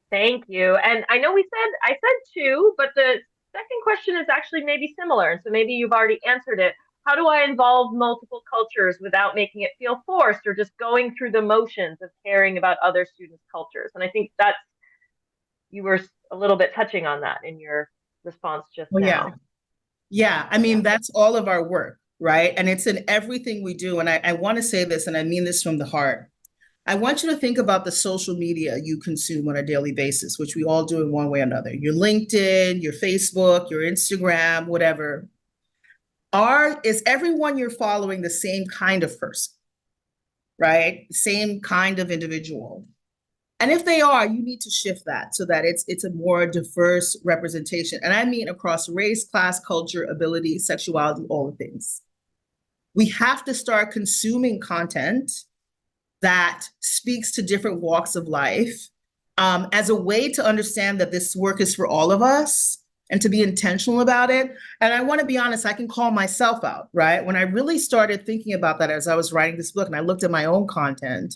Thank you. And I know I said two, but the second question is actually maybe similar. And so maybe you've already answered it. How do I involve multiple cultures without making it feel forced or just going through the motions of caring about other students' cultures? And I think you were a little bit touching on that in your response just now. Yeah. I mean, that's all of our work, right? And it's in everything we do. And I want to say this, and I mean this from the heart. I want you to think about the social media you consume on a daily basis, which we all do in one way or another. Your LinkedIn, your Facebook, your Instagram, whatever. Is everyone you're following the same kind of person, right? Same kind of individual. And if they are, you need to shift that so that it's a more diverse representation. And I mean across race, class, culture, ability, sexuality, all the things. We have to start consuming content that speaks to different walks of life as a way to understand that this work is for all of us and to be intentional about it. And I want to be honest, I can call myself out, right? When I really started thinking about that as I was writing this book and I looked at my own content,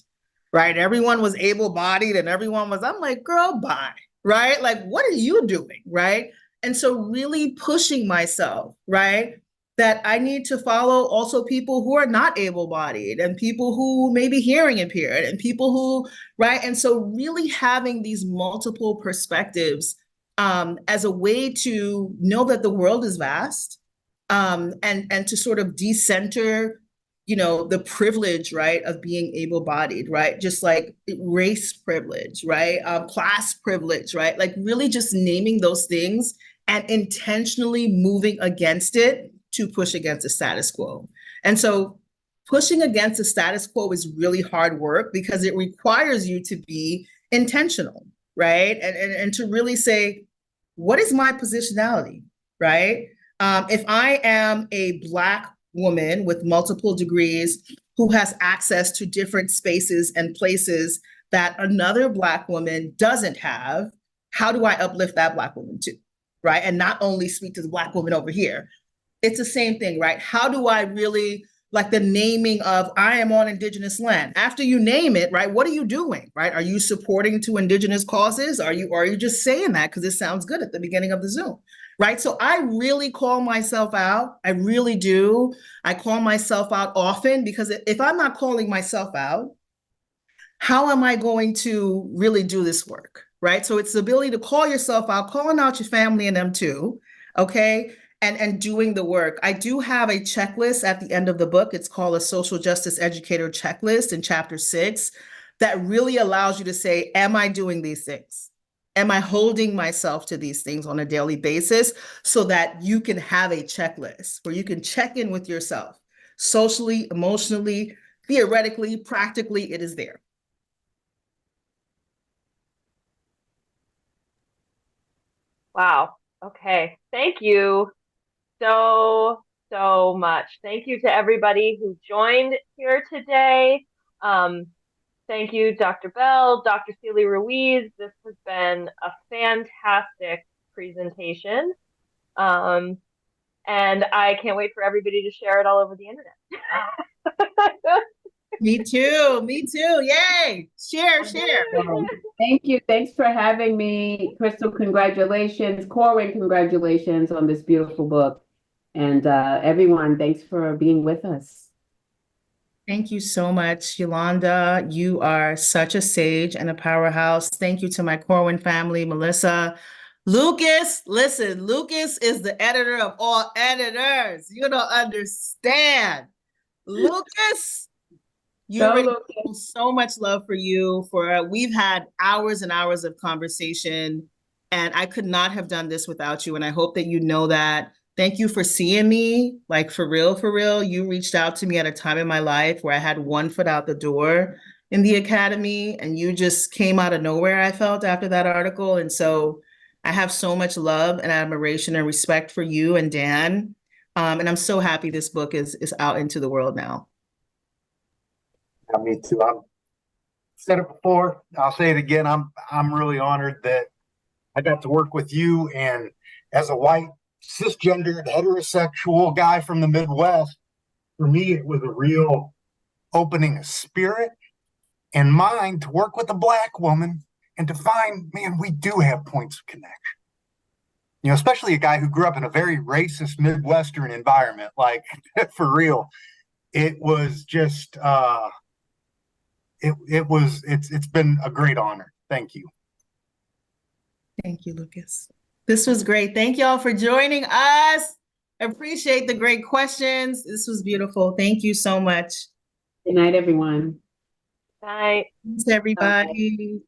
right? Everyone was able-bodied and I'm like, girl, bye, right? Like, what are you doing, right? And so really pushing myself, right? That I need to follow also people who are not able-bodied and people who may be hearing impaired and people who, right? And so really having these multiple perspectives as a way to know that the world is vast and to sort of decenter, the privilege, right, of being able-bodied, right? Just like race privilege, right? Class privilege, right? Like really just naming those things and intentionally moving against it to push against the status quo. And so pushing against the status quo is really hard work because it requires you to be intentional, right? And to really say, what is my positionality, right? If I am a Black woman with multiple degrees who has access to different spaces and places that another Black woman doesn't have, how do I uplift that Black woman too, right? And not only speak to the Black woman over here. It's the same thing, right? How do I really, like the naming of I am on Indigenous land? After you name it, right, what are you doing, right? Are you supporting to Indigenous causes? Are you just saying that because it sounds good at the beginning of the Zoom, right? So I really call myself out. I really do. I call myself out often because if I'm not calling myself out, how am I going to really do this work, right? So it's the ability to call yourself out, calling out your family and them too, okay? And doing the work. I do have a checklist at the end of the book. It's called a Social Justice Educator Checklist in Chapter 6 that really allows you to say, am I doing these things? Am I holding myself to these things on a daily basis so that you can have a checklist where you can check in with yourself socially, emotionally, theoretically, practically, it is there. Wow. Okay. Thank you so much. Thank you to everybody who joined here today. Thank you, Dr. Belle, Dr. Sealy-Ruiz. This has been a fantastic presentation. And I can't wait for everybody to share it all over the internet. Me too. Me too. Yay. Share, share. Thank you. Thanks for having me. Crystal, congratulations. Corwin, congratulations on this beautiful book. And everyone, thanks for being with us. Thank you so much, Yolanda. You are such a sage and a powerhouse. Thank you to my Corwin family, Melissa. Lucas, listen, Lucas is the editor of all editors. You don't understand. Lucas, you Go, already Lucas. know so much love for you. We've had hours and hours of conversation, and I could not have done this without you. And I hope that you know that. Thank you for seeing me, like for real, for real. You reached out to me at a time in my life where I had one foot out the door in the academy, and you just came out of nowhere, I felt, after that article. And so I have so much love and admiration and respect for you and Dan. And I'm so happy this book is out into the world now. Yeah, me too. I've said it before. I'll say it again. I'm really honored that I got to work with you. And as a white, cisgendered, heterosexual guy from the Midwest, for me, it was a real opening of spirit and mind to work with a Black woman and to find, man, we do have points of connection. You know, especially a guy who grew up in a very racist Midwestern environment, like for real. It was just, it's been a great honor. Thank you. Thank you, Lucas. This was great. Thank y'all for joining us. Appreciate the great questions. This was beautiful. Thank you so much. Good night, everyone. Bye. Thanks, everybody.